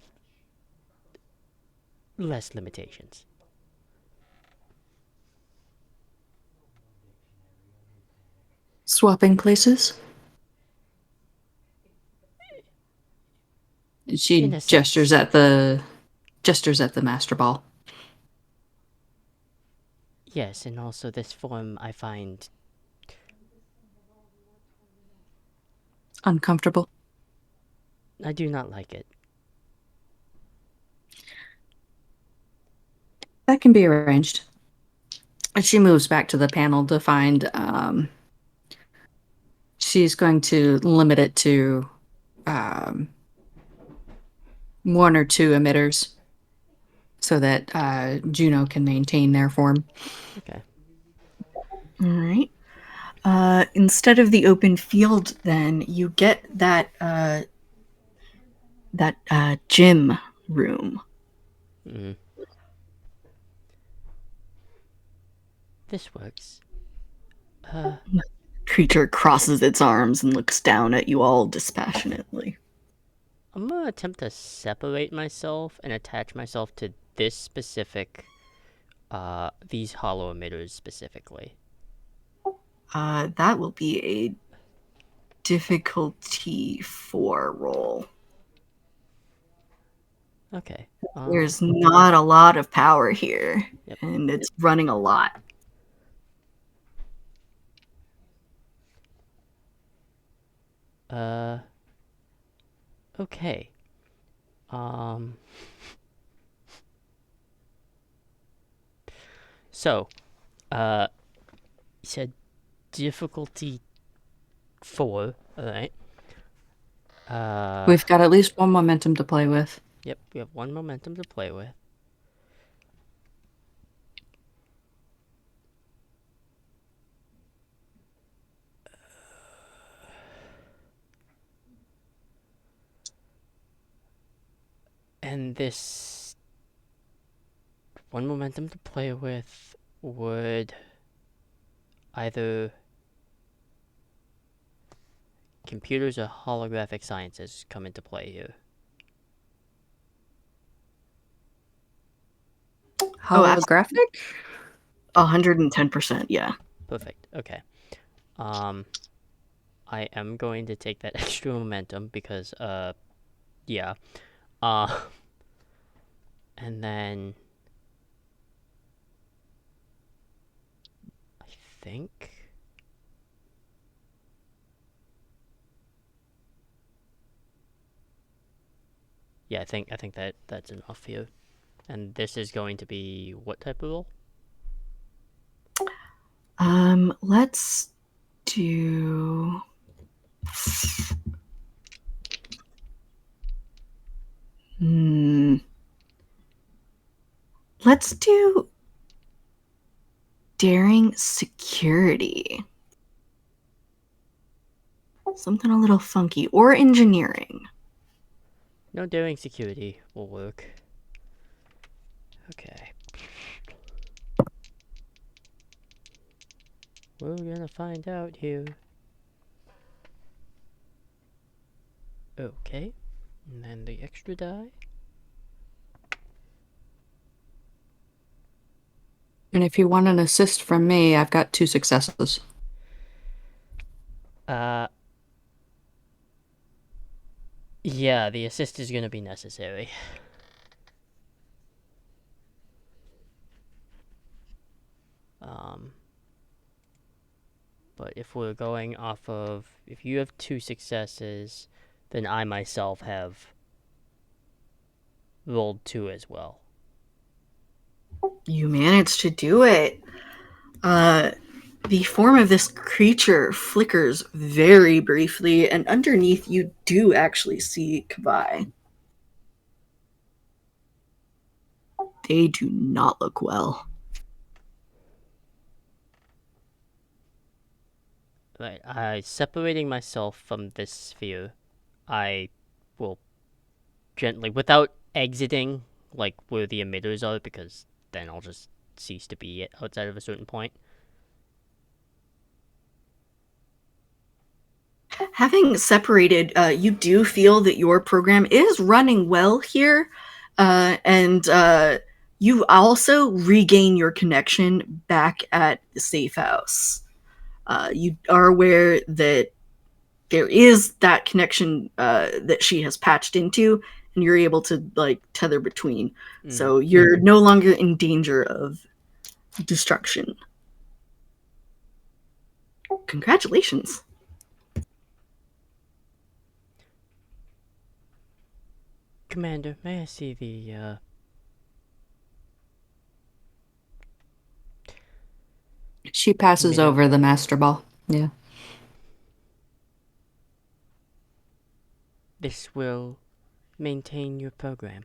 less limitations. Swapping places? In She a sense. gestures at the master ball. Yes, and also this form I find Uncomfortable. I do not like it. That can be arranged. And she moves back to the panel to find she's going to limit it to um, one or two emitters so that Juno can maintain their form. Okay. All right. Instead of the open field, then you get that gym room. Mm. This works. Creature crosses its arms and looks down at you all dispassionately. I'm gonna attempt to separate myself and attach myself to this specific, these hollow emitters specifically. That will be a difficulty 4 roll. Okay. There's not a lot of power here, Yep. and it's running a lot. Okay. So, you said difficulty 4, alright? We've got at least one momentum to play with. Yep, we have one momentum to play with. And this one momentum to play with would either computers or holographic sciences come into play here. Holographic? 110%, yeah. Perfect. Okay. I am going to take that extra momentum because, yeah. Uh, and then I think. Yeah, I think that that's enough here. And this is going to be what type of roll? Let's do. Hmm. Let's do daring security. Something a little funky. Or engineering. No, daring security will work. Okay. We're gonna find out here. Okay. And then the extra die. And if you want an assist from me, I've got 2 successes. Yeah, the assist is gonna be necessary. But if we're going off of, if you have 2 successes, then I myself have rolled 2 as well. You managed to do it. The form of this creature flickers very briefly, and underneath you do actually see Kabai. They do not look well. Right, separating myself from this sphere, I will gently, without exiting, like where the emitters are, because then I'll just cease to be outside of a certain point. Having separated, you do feel that your program is running well here, and you also regain your connection back at the safe house. You are aware that there is that connection that she has patched into, and you're able to like tether between. So you're no longer in danger of destruction. Congratulations. Commander, may I see the, She passes emitter? over the master ball. Yeah. This will maintain your program.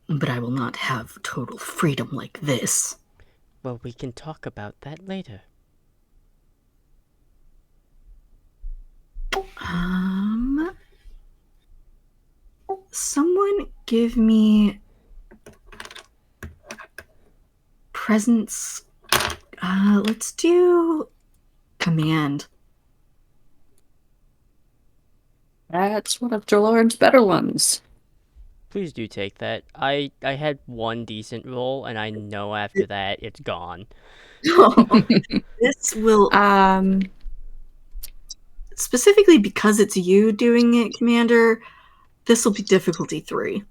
But I will not have total freedom like this. Well, we can talk about that later. Someone give me presence. Let's do command. That's one of Jaloryn's better ones. Please do take that. I had one decent roll, and I know after that it's gone. This will Um, specifically because it's you doing it, Commander. This will be difficulty 3.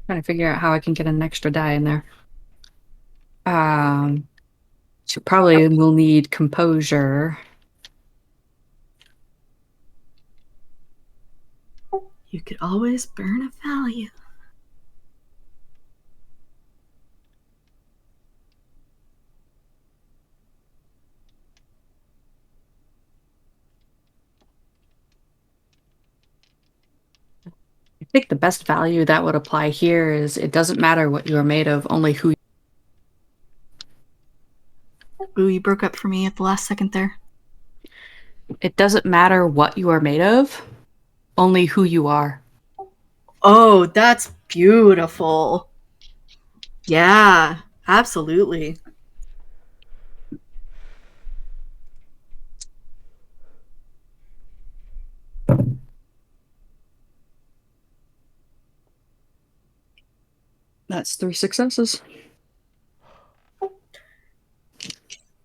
trying to figure out how I can get an extra die in there. She probably will need composure. You could always burn a value. think the best value that would apply here is it doesn't matter what you are made of, only who. Ooh, you broke up for me at the last second there. It doesn't matter what you are made of, only who you are. Oh, that's beautiful. Yeah, absolutely. That's 3 successes.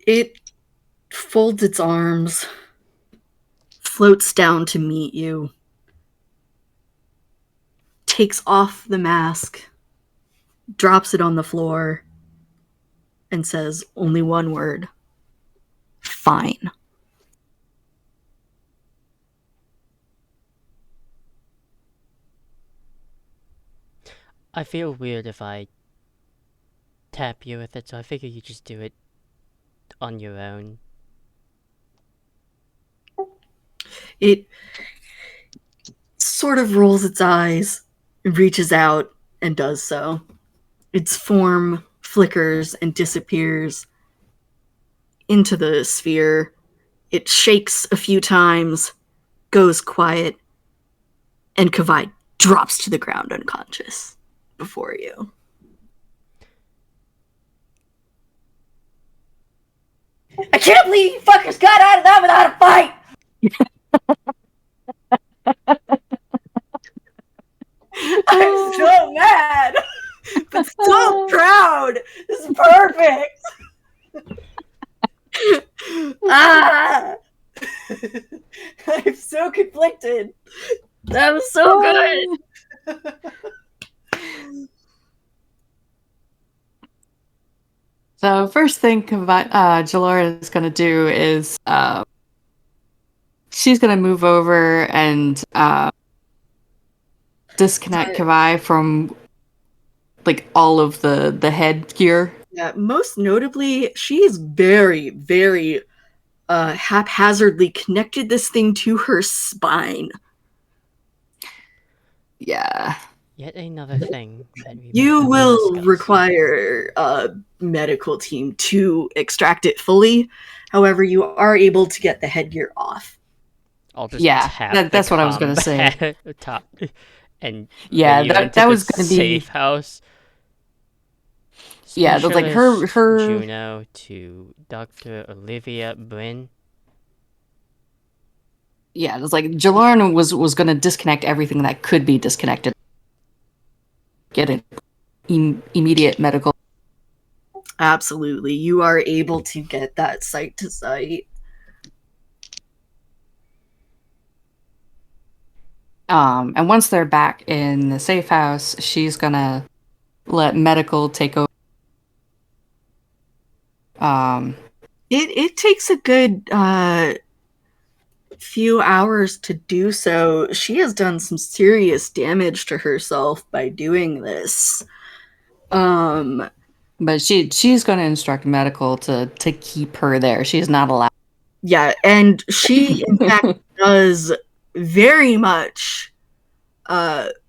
It folds its arms, floats down to meet you, takes off the mask, drops it on the floor, and says only one word. Fine. I feel weird if I tap you with it, so I figure you just do it on your own. It sort of rolls its eyes, reaches out, and does so. Its form flickers and disappears into the sphere. It shakes a few times, goes quiet, and Kavai drops to the ground unconscious before you. I can't believe you fuckers got out of that without a fight! I'm so mad, but so proud. This is perfect. I'm so conflicted. That was so good. So first thing Jaloryn is going to do is she's going to move over and disconnect Kavai from like all of the headgear. Yeah, most notably, she's very, very haphazardly connected this thing to her spine. Yeah. Yet another thing that we You might will have to discuss. require a medical team to extract it fully. However, you are able to get the headgear off. I'll just Yeah, tap that's what I was gonna say. top and Yeah, bring you into that the was gonna be. safe house. Yeah, that's like her. Juno to Dr. Olivia Bryn. Yeah, it was like Jaloryn was going to disconnect everything that could be disconnected. Get an immediate medical. Absolutely. You are able to get that site to site. And once they're back in the safe house, she's gonna let medical take over. It takes a good few hours to do so. She has done some serious damage to herself by doing this. But she's going to instruct medical to keep her there. She's not allowed. Yeah, and she in fact does very much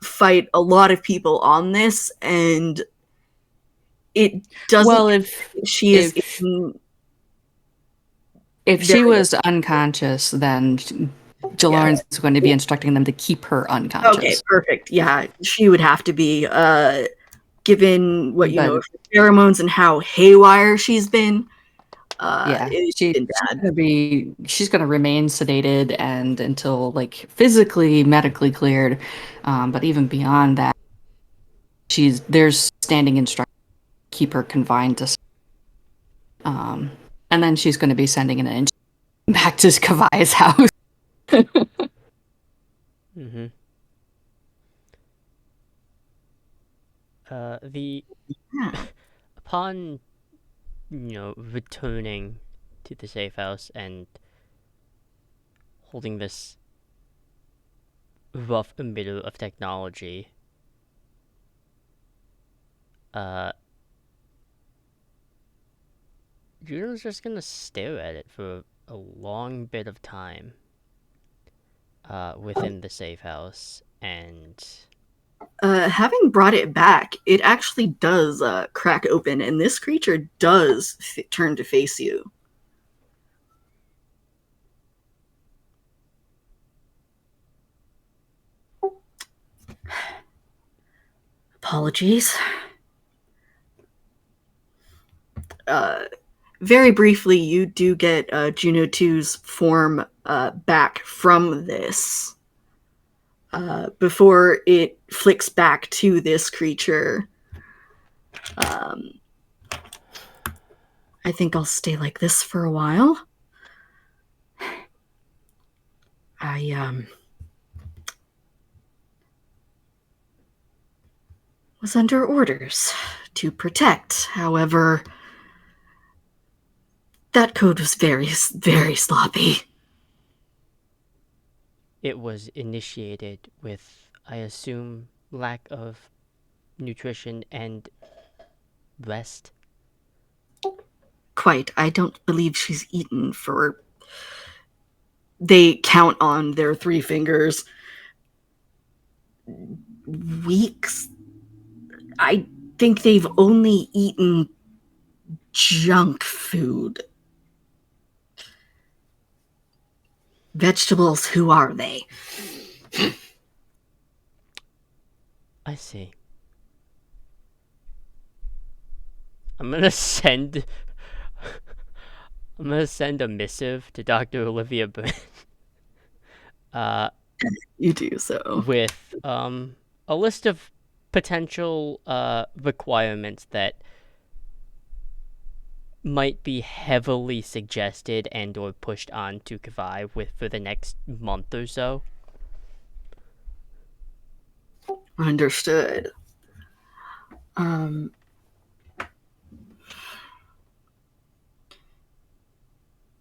fight a lot of people on this, and it doesn't. Well, if she is if she was unconscious, then Jaloryn's going to be instructing them to keep her unconscious. Okay, perfect. Yeah, she would have to be, given what you know of her pheromones and how haywire she's been. Yeah, she's gonna remain sedated and until like physically, medically cleared. But even beyond that, there's standing instructions to keep her confined to. And then she's going to be sending an engine back to Kavai's house. Mm-hmm. Upon returning to the safe house and holding this rough emitter of technology, Juno's just gonna stare at it for a long bit of time within the safe house, and Having brought it back, it actually does crack open, and this creature does turn to face you. Apologies. Very briefly, you do get Juno 2's form back from this. Before it flicks back to this creature. I think I'll stay like this for a while. I was under orders to protect. However, that code was very, very sloppy. It was initiated with, I assume, lack of nutrition and rest. Quite. I don't believe she's eaten for... They count on their 3 fingers. Weeks? I think they've only eaten junk food. Vegetables, who are they? I see. I'm gonna send a missive to Dr. Olivia Byrne. You do so. With a list of potential requirements that might be heavily suggested and or pushed on to Kavai for the next month or so. Understood.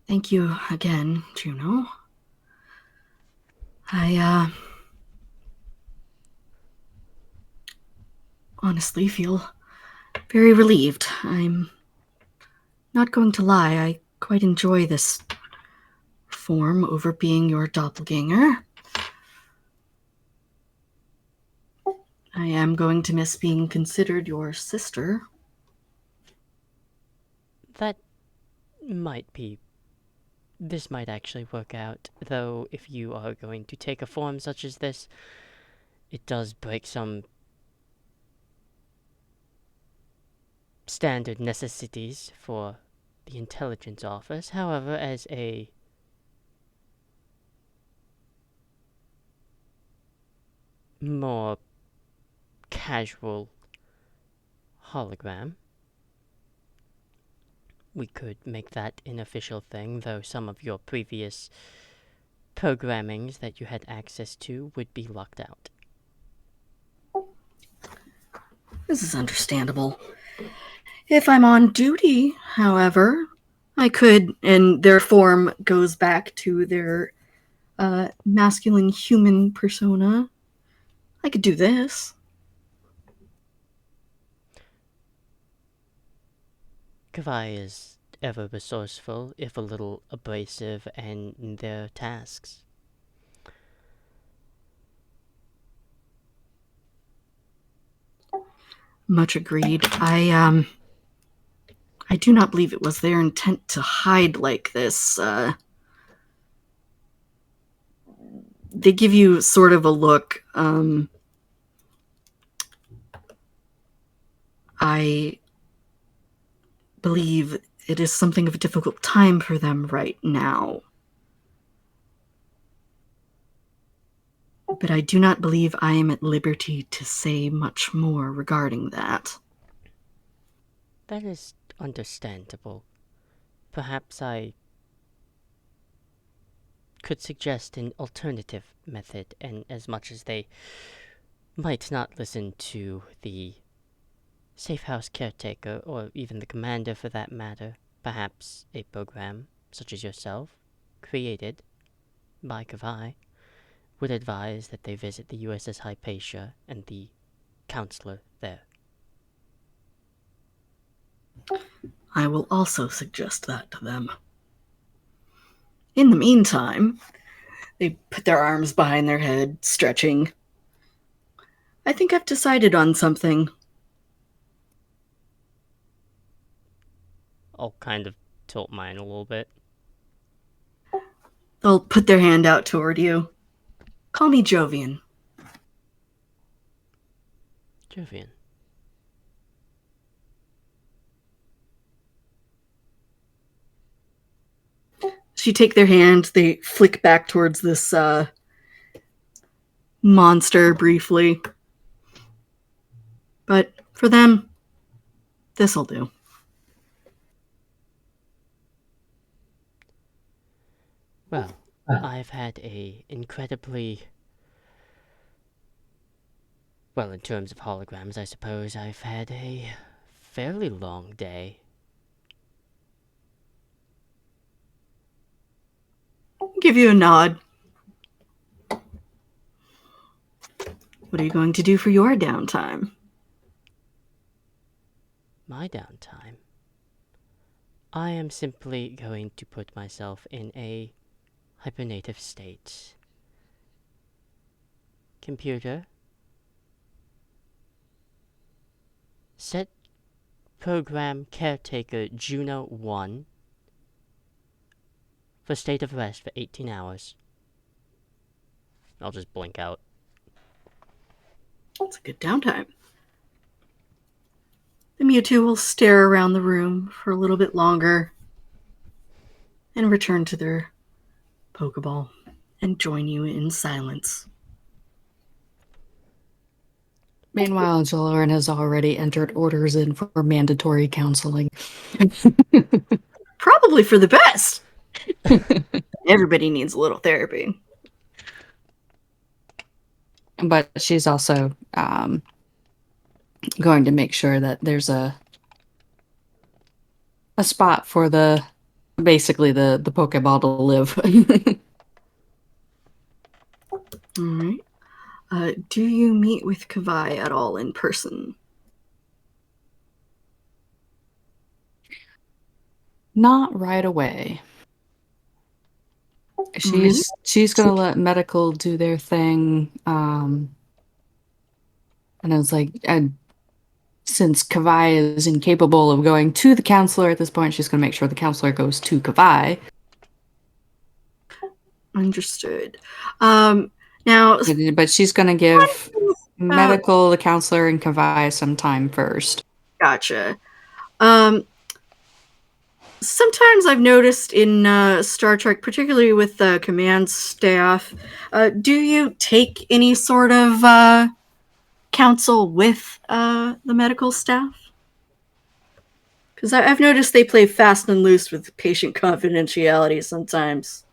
Thank you again, Juno. I honestly feel very relieved. I'm not going to lie, I quite enjoy this form over being your doppelganger. I am going to miss being considered your sister. This might actually work out, though if you are going to take a form such as this, it does break some standard necessities for the intelligence office. However, as a more casual hologram, we could make that an official thing, though some of your previous programmings that you had access to would be locked out. This is understandable. If I'm on duty, however, I could, and their form goes back to their masculine human persona. I could do this. Kavai is ever resourceful, if a little abrasive, in their tasks. Much agreed. I do not believe it was their intent to hide like this. They give you sort of a look. I believe it is something of a difficult time for them right now. But I do not believe I am at liberty to say much more regarding that. That is understandable. Perhaps I could suggest an alternative method, and as much as they might not listen to the safe house caretaker, or even the commander for that matter, perhaps a program such as yourself, created by Kavai, would advise that they visit the USS Hypatia and the counselor there. I will also suggest that to them. In the meantime, they put their arms behind their head, stretching. I think I've decided on something. I'll kind of tilt mine a little bit. They'll put their hand out toward you. Call me Jovian. Jovian. As you take their hand, they flick back towards this monster briefly. But for them, this'll do. Well, I've had a incredibly... Well, in terms of holograms, I suppose I've had a fairly long day. I'll give you a nod. What are you going to do for your downtime? My downtime. I am simply going to put myself in a hibernative state. Computer, set program caretaker Juno 1 for state of rest for 18 hours. I'll just blink out. That's a good downtime. The Mewtwo will stare around the room for a little bit longer and return to their Pokeball and join you in silence. Meanwhile, Jaloryn has already entered orders in for mandatory counseling. Probably for the best. Everybody needs a little therapy. But she's also going to make sure that there's a spot for basically the Pokeball to live. All right. Do you meet with Kavai at all in person? Not right away. She's gonna let medical do their thing. And I was like, since Kavai is incapable of going to the counselor at this point, she's gonna make sure the counselor goes to Kavai. Understood. Now, But she's gonna give medical, the counselor, and Kavai some time first. Gotcha. Sometimes I've noticed in Star Trek, particularly with the command staff, do you take any sort of counsel with the medical staff? Because I've noticed they play fast and loose with patient confidentiality sometimes.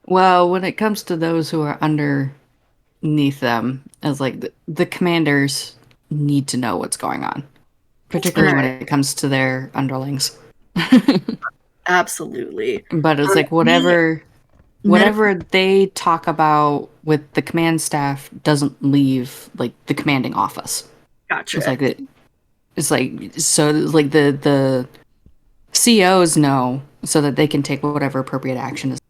Well, when it comes to those who are underneath them, as like the commanders need to know what's going on, particularly when it comes to their underlings. Absolutely. But it's like whatever they talk about with the command staff doesn't leave like the commanding office. Gotcha. It's like so like the COs know so that they can take whatever appropriate action is.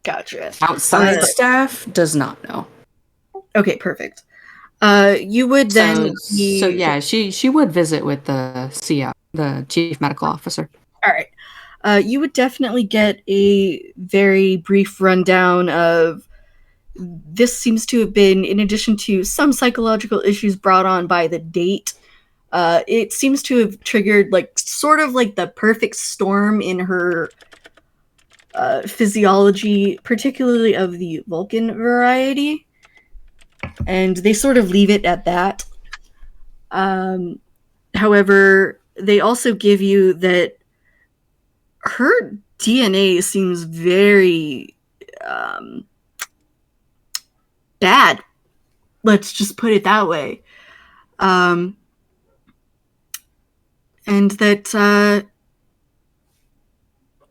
Gotcha. Outside staff does not know. Okay, perfect. You would then so yeah, she would visit with the CO, the chief medical officer. All right. You would definitely get a very brief rundown of this seems to have been, in addition to some psychological issues brought on by the date, it seems to have triggered like sort of like the perfect storm in her physiology, particularly of the Vulcan variety. And they sort of leave it at that. However, they also give you that her DNA seems very bad. Let's just put it that way. And that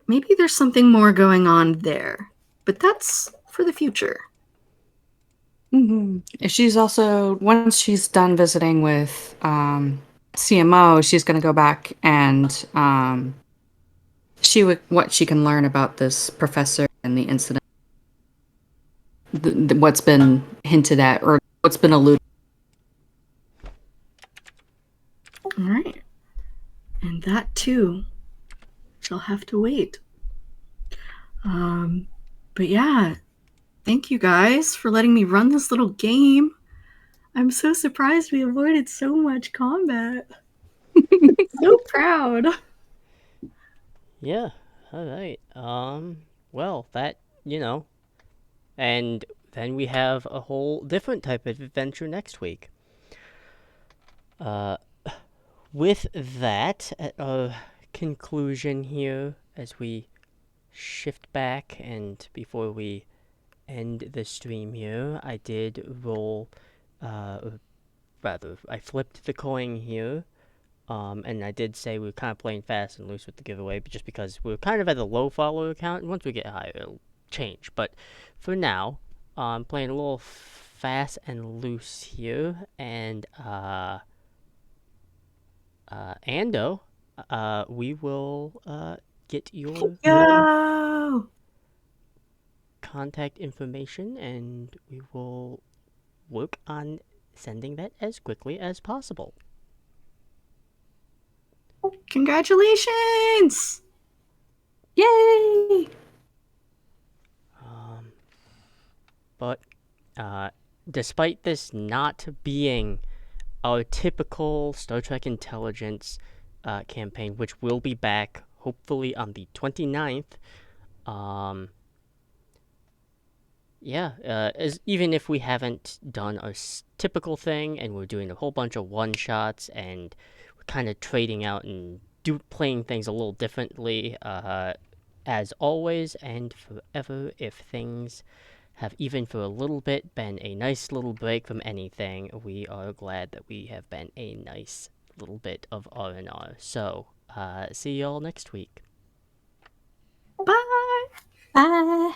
maybe there's something more going on there. But that's for the future. Mm-hmm. She's also, once she's done visiting with CMO, she's going to go back and what she can learn about this professor and the incident, what's been hinted at or what's been alluded that too shall have to wait. But yeah, thank you guys for letting me run this little game. I'm so surprised we avoided so much combat. So proud. Yeah. All right. Well, that, you know, and then we have a whole different type of adventure next week. With that, at a conclusion here, as we shift back and before we end the stream here, I did roll, rather, I flipped the coin here. And I did say we were kind of playing fast and loose with the giveaway, but just because we were kind of at a low follower count, and once we get higher, it'll change. But for now, I'm playing a little fast and loose here, and Ando, we will get your Yo! contact information, and we will work on sending that as quickly as possible. Congratulations! Yay! But despite this not being our typical Star Trek Intelligence campaign, which will be back hopefully on the 29th, even if we haven't done our typical thing and we're doing a whole bunch of one-shots and we're kind of trading out and playing things a little differently, as always and forever, if things have even for a little bit been a nice little break from anything, we are glad that we have been a nice little bit of R&R. So, see y'all next week. Bye! Bye.